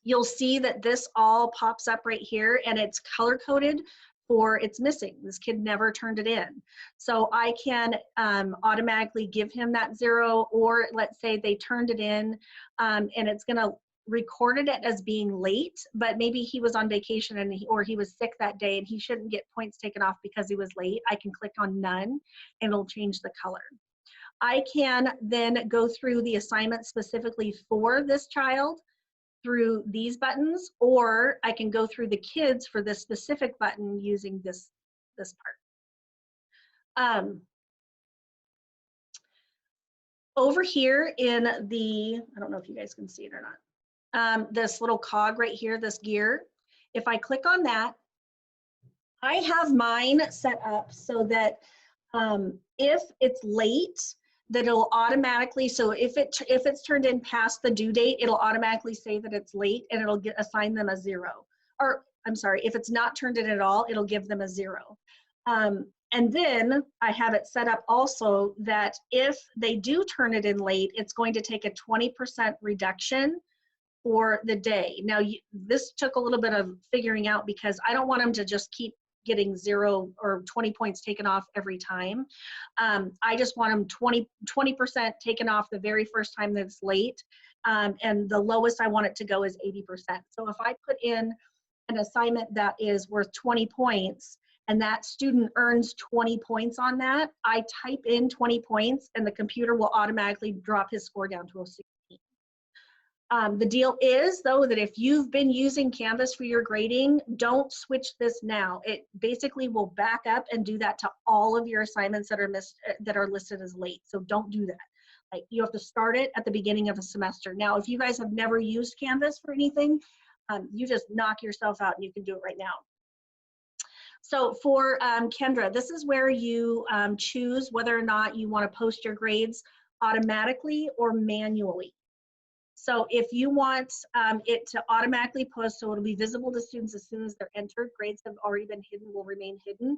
you'll see that this all pops up right here, and it's color-coded for it's missing. This kid never turned it in. So I can automatically give him that 0, or let's say they turned it in, and it's gonna recorded it as being late, but maybe he was on vacation and or he was sick that day and he shouldn't get points taken off because he was late. I can click on none and it'll change the color. I can then go through the assignment specifically for this child through these buttons, or I can go through the kids for this specific button using this part. Over here in the, I don't know if you guys can see it or not, this little cog right here, this gear, if I click on that, I have mine set up so that if it's late, that it'll automatically, so if it's turned in past the due date, it'll automatically say that it's late and it'll assign them a 0. Or I'm sorry, if it's not turned in at all, it'll give them a 0. And then I have it set up also that if they do turn it in late, it's going to take a 20% reduction for the day. Now, this took a little bit of figuring out because I don't want them to just keep getting 0 or 20 points taken off every time. I just want them 20% taken off the very first time that it's late. And the lowest I want it to go is 80%. So if I put in an assignment that is worth 20 points and that student earns 20 points on that, I type in 20 points and the computer will automatically drop his score down to a 16. The deal is, though, that if you've been using Canvas for your grading, don't switch this now. It basically will back up and do that to all of your assignments that are listed as late. So don't do that. Like, you have to start it at the beginning of a semester. Now, if you guys have never used Canvas for anything, you just knock yourself out and you can do it right now. So for Kendra, this is where you choose whether or not you want to post your grades automatically or manually. So if you want it to automatically post, so it'll be visible to students as soon as they're entered, grades have already been hidden, will remain hidden.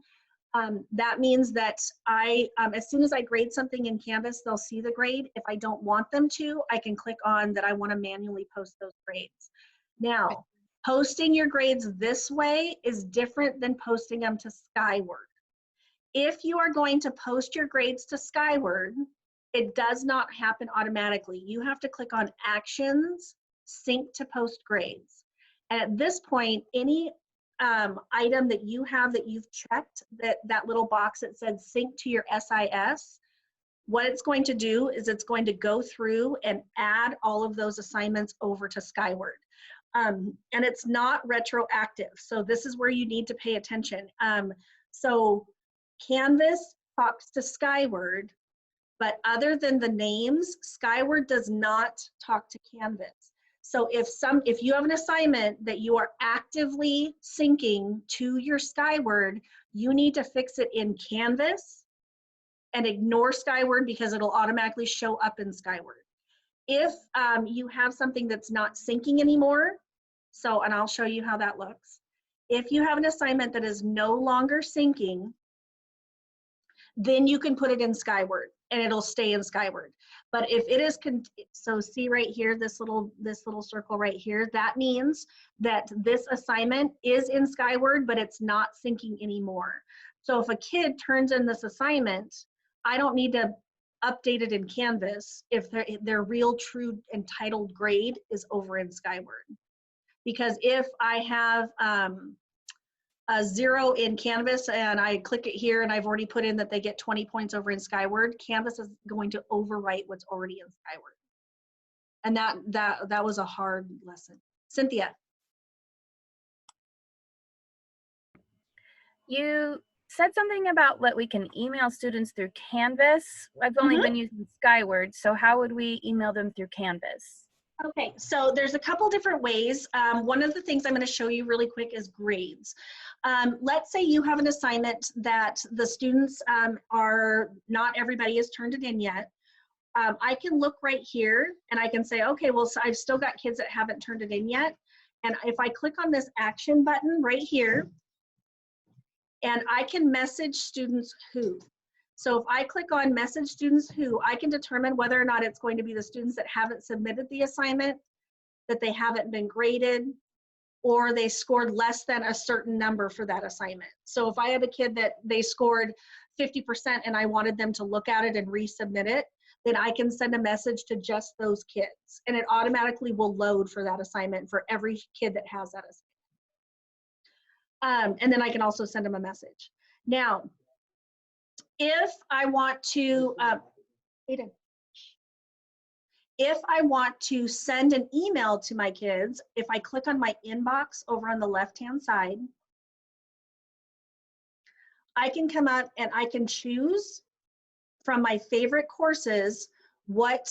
That means that as soon as I grade something in Canvas, they'll see the grade. If I don't want them to, I can click on that I want to manually post those grades. Now, posting your grades this way is different than posting them to Skyward. If you are going to post your grades to Skyward, it does not happen automatically. You have to click on Actions, Sync to Post Grades. And at this point, any item that you have that you've checked, that little box that said Sync to your SIS, what it's going to do is it's going to go through and add all of those assignments over to Skyward. And it's not retroactive. So this is where you need to pay attention. So Canvas talks to Skyward, but other than the names, Skyward does not talk to Canvas. So if you have an assignment that you are actively syncing to your Skyward, you need to fix it in Canvas and ignore Skyward because it'll automatically show up in Skyward. If you have something that's not syncing anymore, and I'll show you how that looks. If you have an assignment that is no longer syncing, then you can put it in Skyward and it'll stay in Skyward. But if it is, so see right here, this little circle right here, that means that this assignment is in Skyward, but it's not syncing anymore. So if a kid turns in this assignment, I don't need to update it in Canvas if their real, true, entitled grade is over in Skyward. Because if I have a 0 in Canvas and I click it here and I've already put in that they get 20 points over in Skyward, Canvas is going to overwrite what's already in Skyward. And that was a hard lesson. Cynthia. You said something about what we can email students through Canvas. I've only been using Skyward, so how would we email them through Canvas? Okay, so there's a couple different ways. One of the things I'm going to show you really quick is grades. Let's say you have an assignment that the students not everybody has turned it in yet. I can look right here and I can say, okay, well, so I've still got kids that haven't turned it in yet. And if I click on this action button right here, and I can message students who. So if I click on message students who, I can determine whether or not it's going to be the students that haven't submitted the assignment, that they haven't been graded, or they scored less than a certain number for that assignment. So if I have a kid that they scored 50% and I wanted them to look at it and resubmit it, then I can send a message to just those kids, and it automatically will load for that assignment for every kid that has that assignment. And then I can also send them a message. Now, if I want to, Aiden, if I want to send an email to my kids, if I click on my inbox over on the left-hand side, I can come up and I can choose from my favorite courses what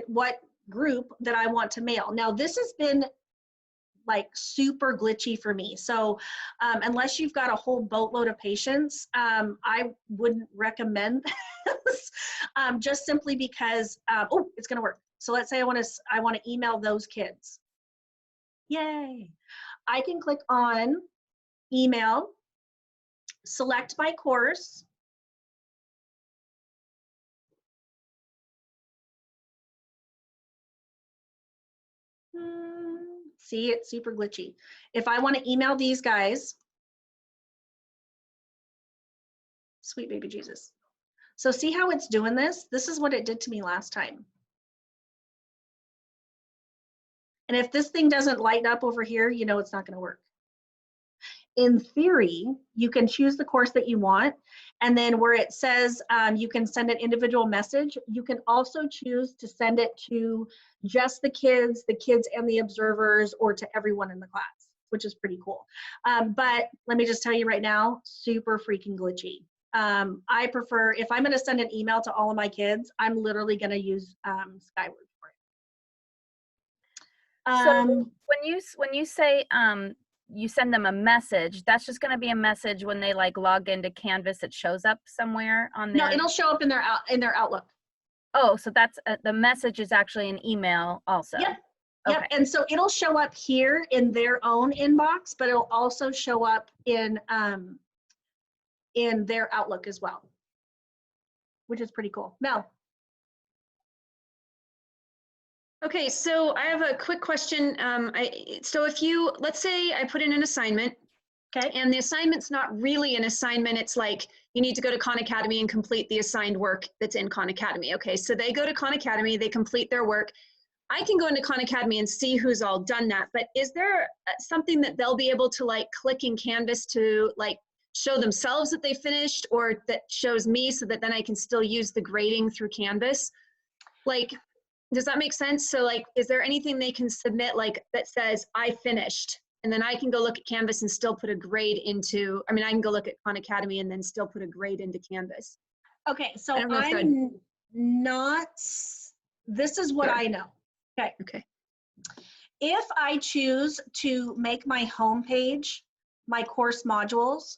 what group that I want to mail. Now, this has been like super glitchy for me. So unless you've got a whole boatload of patience, I wouldn't recommend this, just simply because, oh, it's gonna work. So let's say I wanna email those kids. Yay. I can click on email, select by course, see, it's super glitchy. If I want to email these guys, sweet baby Jesus. So see how it's doing this? This is what it did to me last time. And if this thing doesn't light up over here, you know it's not going to work. In theory, you can choose the course that you want, and then where it says you can send an individual message, you can also choose to send it to just the kids and the observers, or to everyone in the class, which is pretty cool. But let me just tell you right now, super freaking glitchy. I prefer, if I'm going to send an email to all of my kids, I'm literally going to use Skyward for it. So when you say you send them a message, that's just going to be a message when they like log into Canvas, it shows up somewhere on their... No, it'll show up in their Outlook. Oh, so that's the message is actually an email also. Yep. Okay. Yep. And so it'll show up here in their own inbox, but it'll also show up in their Outlook as well, which is pretty cool. Mel. Okay, so I have a quick question. So if you, let's say I put in an assignment, okay, and the assignment's not really an assignment, it's like you need to go to Khan Academy and complete the assigned work that's in Khan Academy. Okay, so they go to Khan Academy, they complete their work. I can go into Khan Academy and see who's all done that, but is there something that they'll be able to like click in Canvas to like show themselves that they finished, or that shows me so that then I can still use the grading through Canvas? Like, does that make sense? So like, is there anything they can submit like that says I finished, and then I can go look at Canvas and still put a grade into, I mean, I can go look at Khan Academy and then still put a grade into Canvas. Okay, so I'm not, this is what I know. Okay. Okay. If I choose to make my home page my course modules,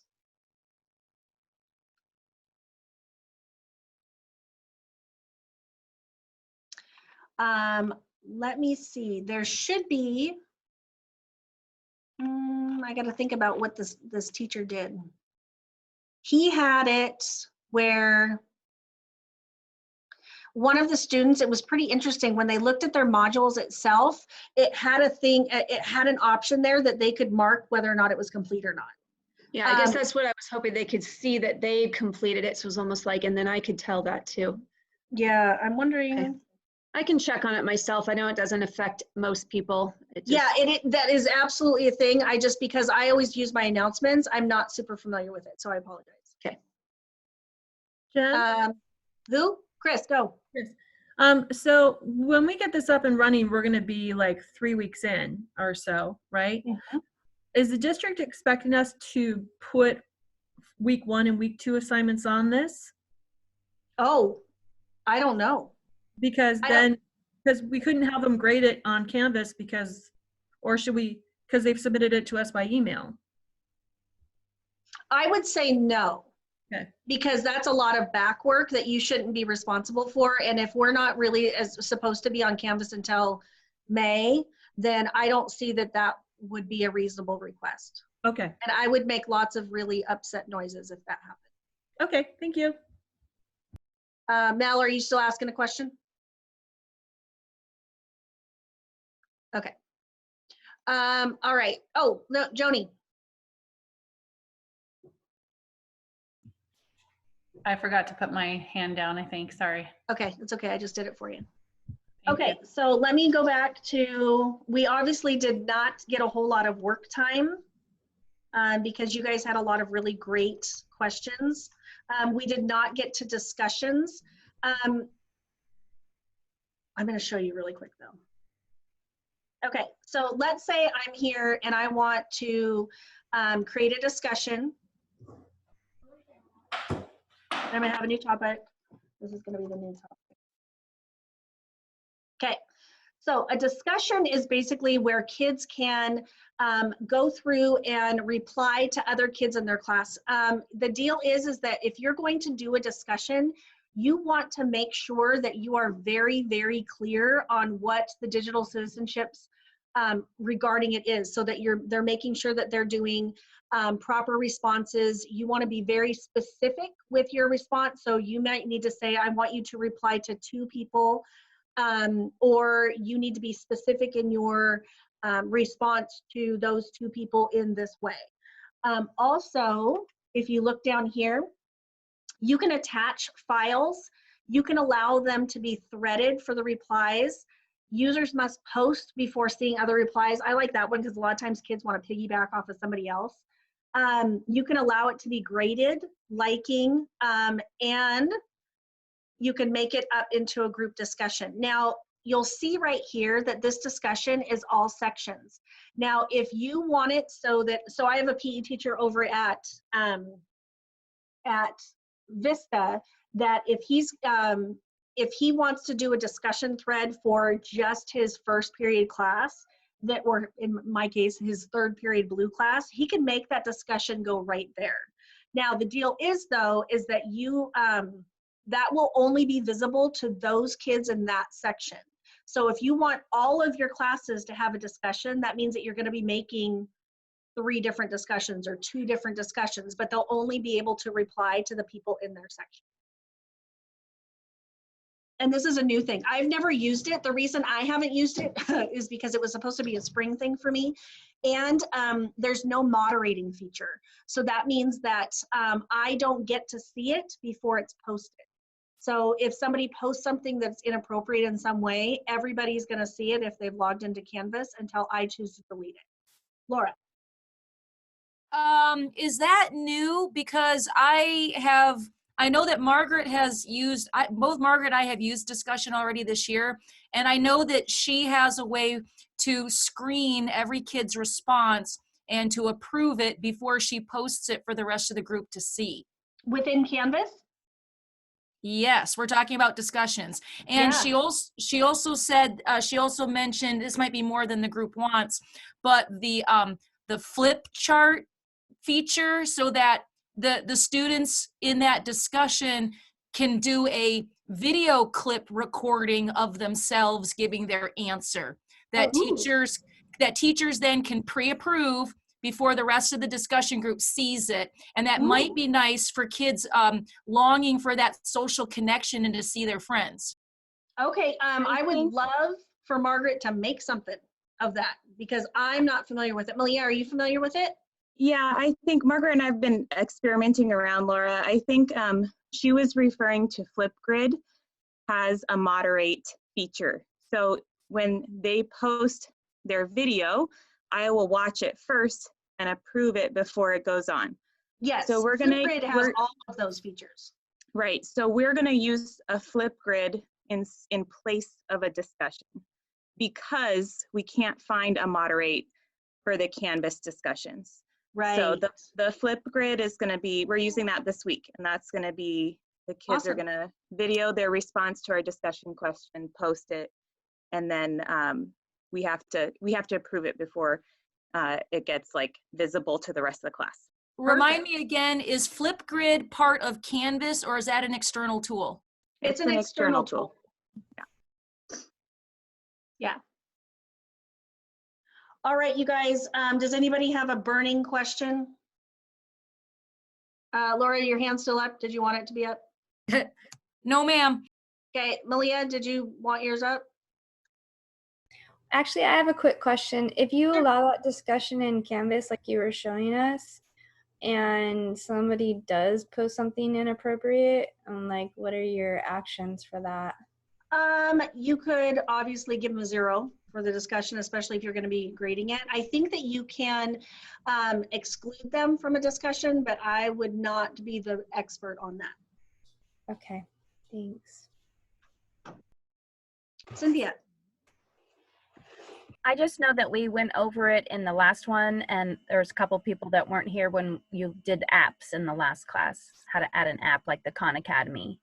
let me see, there should be, I got to think about what this teacher did. He had it where one of the students, it was pretty interesting, when they looked at their modules itself, it had a thing, it had an option there that they could mark whether or not it was complete or not. Yeah, I guess that's what I was hoping, they could see that they completed it. So it was almost like, and then I could tell that too. Yeah, I'm wondering. Okay. I can check on it myself. I know it doesn't affect most people. Yeah, that is absolutely a thing. Because I always use my announcements, I'm not super familiar with it, so I apologize. Okay. Jen? Who? Chris, go. Chris. So when we get this up and running, we're going to be like 3 weeks in or so, right? Mm-hmm. Is the district expecting us to put week 1 and week 2 assignments on this? Oh, I don't know. Because we couldn't have them grade it on Canvas or should we, because they've submitted it to us by email? I would say no. Okay. Because that's a lot of back work that you shouldn't be responsible for. And if we're not really supposed to be on Canvas until May, then I don't see that would be a reasonable request. Okay. And I would make lots of really upset noises if that happened. Okay, thank you. Mal, are you still asking a question? Okay. All right. Oh, no, Joni. I forgot to put my hand down, I think. Sorry. Okay, it's okay. I just did it for you. Thank Okay, so let me go back to, we obviously did not get a whole lot of work time because you guys had a lot of really great questions. We did not get to discussions. I'm going to show you really quick though. Okay, so let's say I'm here and I want to create a discussion. I'm going to have a new topic. This is going to be the new topic. Okay, so a discussion is basically where kids can go through and reply to other kids in their class. The deal is that if you're going to do a discussion, you want to make sure that you are very, very clear on what the digital citizenships regarding it is, so that they're making sure that they're doing proper responses. You want to be very specific with your response. So you might need to say, I want you to reply to 2 people. Or you need to be specific in your response to those 2 people in this way. Also, if you look down here, you can attach files. You can allow them to be threaded for the replies. Users must post before seeing other replies. I like that one because a lot of times kids want to piggyback off of somebody else. You can allow it to be graded, liking, and you can make it up into a group discussion. Now, you'll see right here that this discussion is all sections. Now, if you want it so I have a PE teacher over at Vista that if he wants to do a discussion thread for just his first period class, or in my case, his 3rd period blue class, he can make that discussion go right there. Now, the deal is though, is that that will only be visible to those kids in that section. So if you want all of your classes to have a discussion, that means that you're going to be making 3 different discussions or 2 different discussions, but they'll only be able to reply to the people in their section. And this is a new thing. I've never used it. The reason I haven't used it is because it was supposed to be a spring thing for me. And there's no moderating feature. So that means that I don't get to see it before it's posted. So if somebody posts something that's inappropriate in some way, everybody's going to see it if they've logged into Canvas until I choose to delete it. Laura. Is that new? Because I know that Margaret has used, both Margaret and I have used discussion already this year, and I know that she has a way to screen every kid's response and to approve it before she posts it for the rest of the group to see. Within Canvas? Yes, we're talking about discussions. And Yeah. she also said, she also mentioned, this might be more than the group wants, but the flip chart feature, so that the students in that discussion can do a video clip recording of themselves giving their answer that teachers then can pre-approve before the rest of the discussion group sees it. And that might be nice for kids longing for that social connection and to see their friends. Okay, I would love for Margaret to make something of that because I'm not familiar with it. Malia, are you familiar with it? Yeah, I think Margaret and I've been experimenting around, Laura. I think she was referring to Flipgrid has a moderate feature. So when they post their video, I will watch it first and approve it before it goes on. Yes, so Flipgrid has all of those features. Right, so we're gonna use a Flipgrid in place of a discussion because we can't find a moderate for the Canvas discussions. Right. So the Flipgrid is gonna be, we're using that this week, and that's gonna be, the kids are gonna video their response to our discussion question, post it, and then we have to approve it before it gets like visible to the rest of the class. Remind me again, is Flipgrid part of Canvas or is that an external tool? It's an external tool. Yeah. All right, you guys, does anybody have a burning question? Laura, your hand's still up. Did you want it to be up? No, ma'am. Okay, Malia, did you want yours up? Actually, I have a quick question. If you allow that discussion in Canvas like you were showing us, and somebody does post something inappropriate, like what are your actions for that? You could obviously give them a 0 for the discussion, especially if you're going to be grading it. I think that you can exclude them from a discussion, but I would not be the expert on that. Okay, thanks. Cynthia. I just know that we went over it in the last one, and there's a couple people that weren't here when you did apps in the last class, how to add an app like the Khan Academy.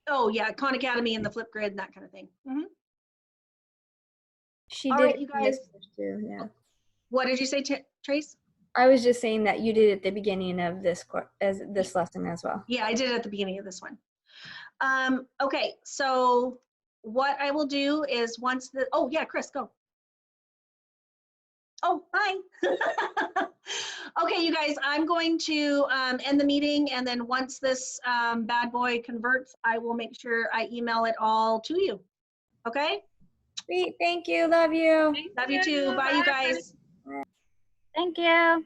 Oh yeah, Khan Academy and the Flipgrid and that kind of thing. She All did right, it you in this guys. course too, yeah. What did you say, Trace? I was just saying that you did it at the beginning of this this lesson as well. Yeah, I did it at the beginning of this one. Okay, so what I will do is once the, oh yeah, Chris, go. Oh, hi. Okay, you guys, I'm going to end the meeting, and then once this bad boy converts, I will make sure I email it all to you. Okay? Sweet, thank you, love you. Love you too. Bye, you guys. Thank you.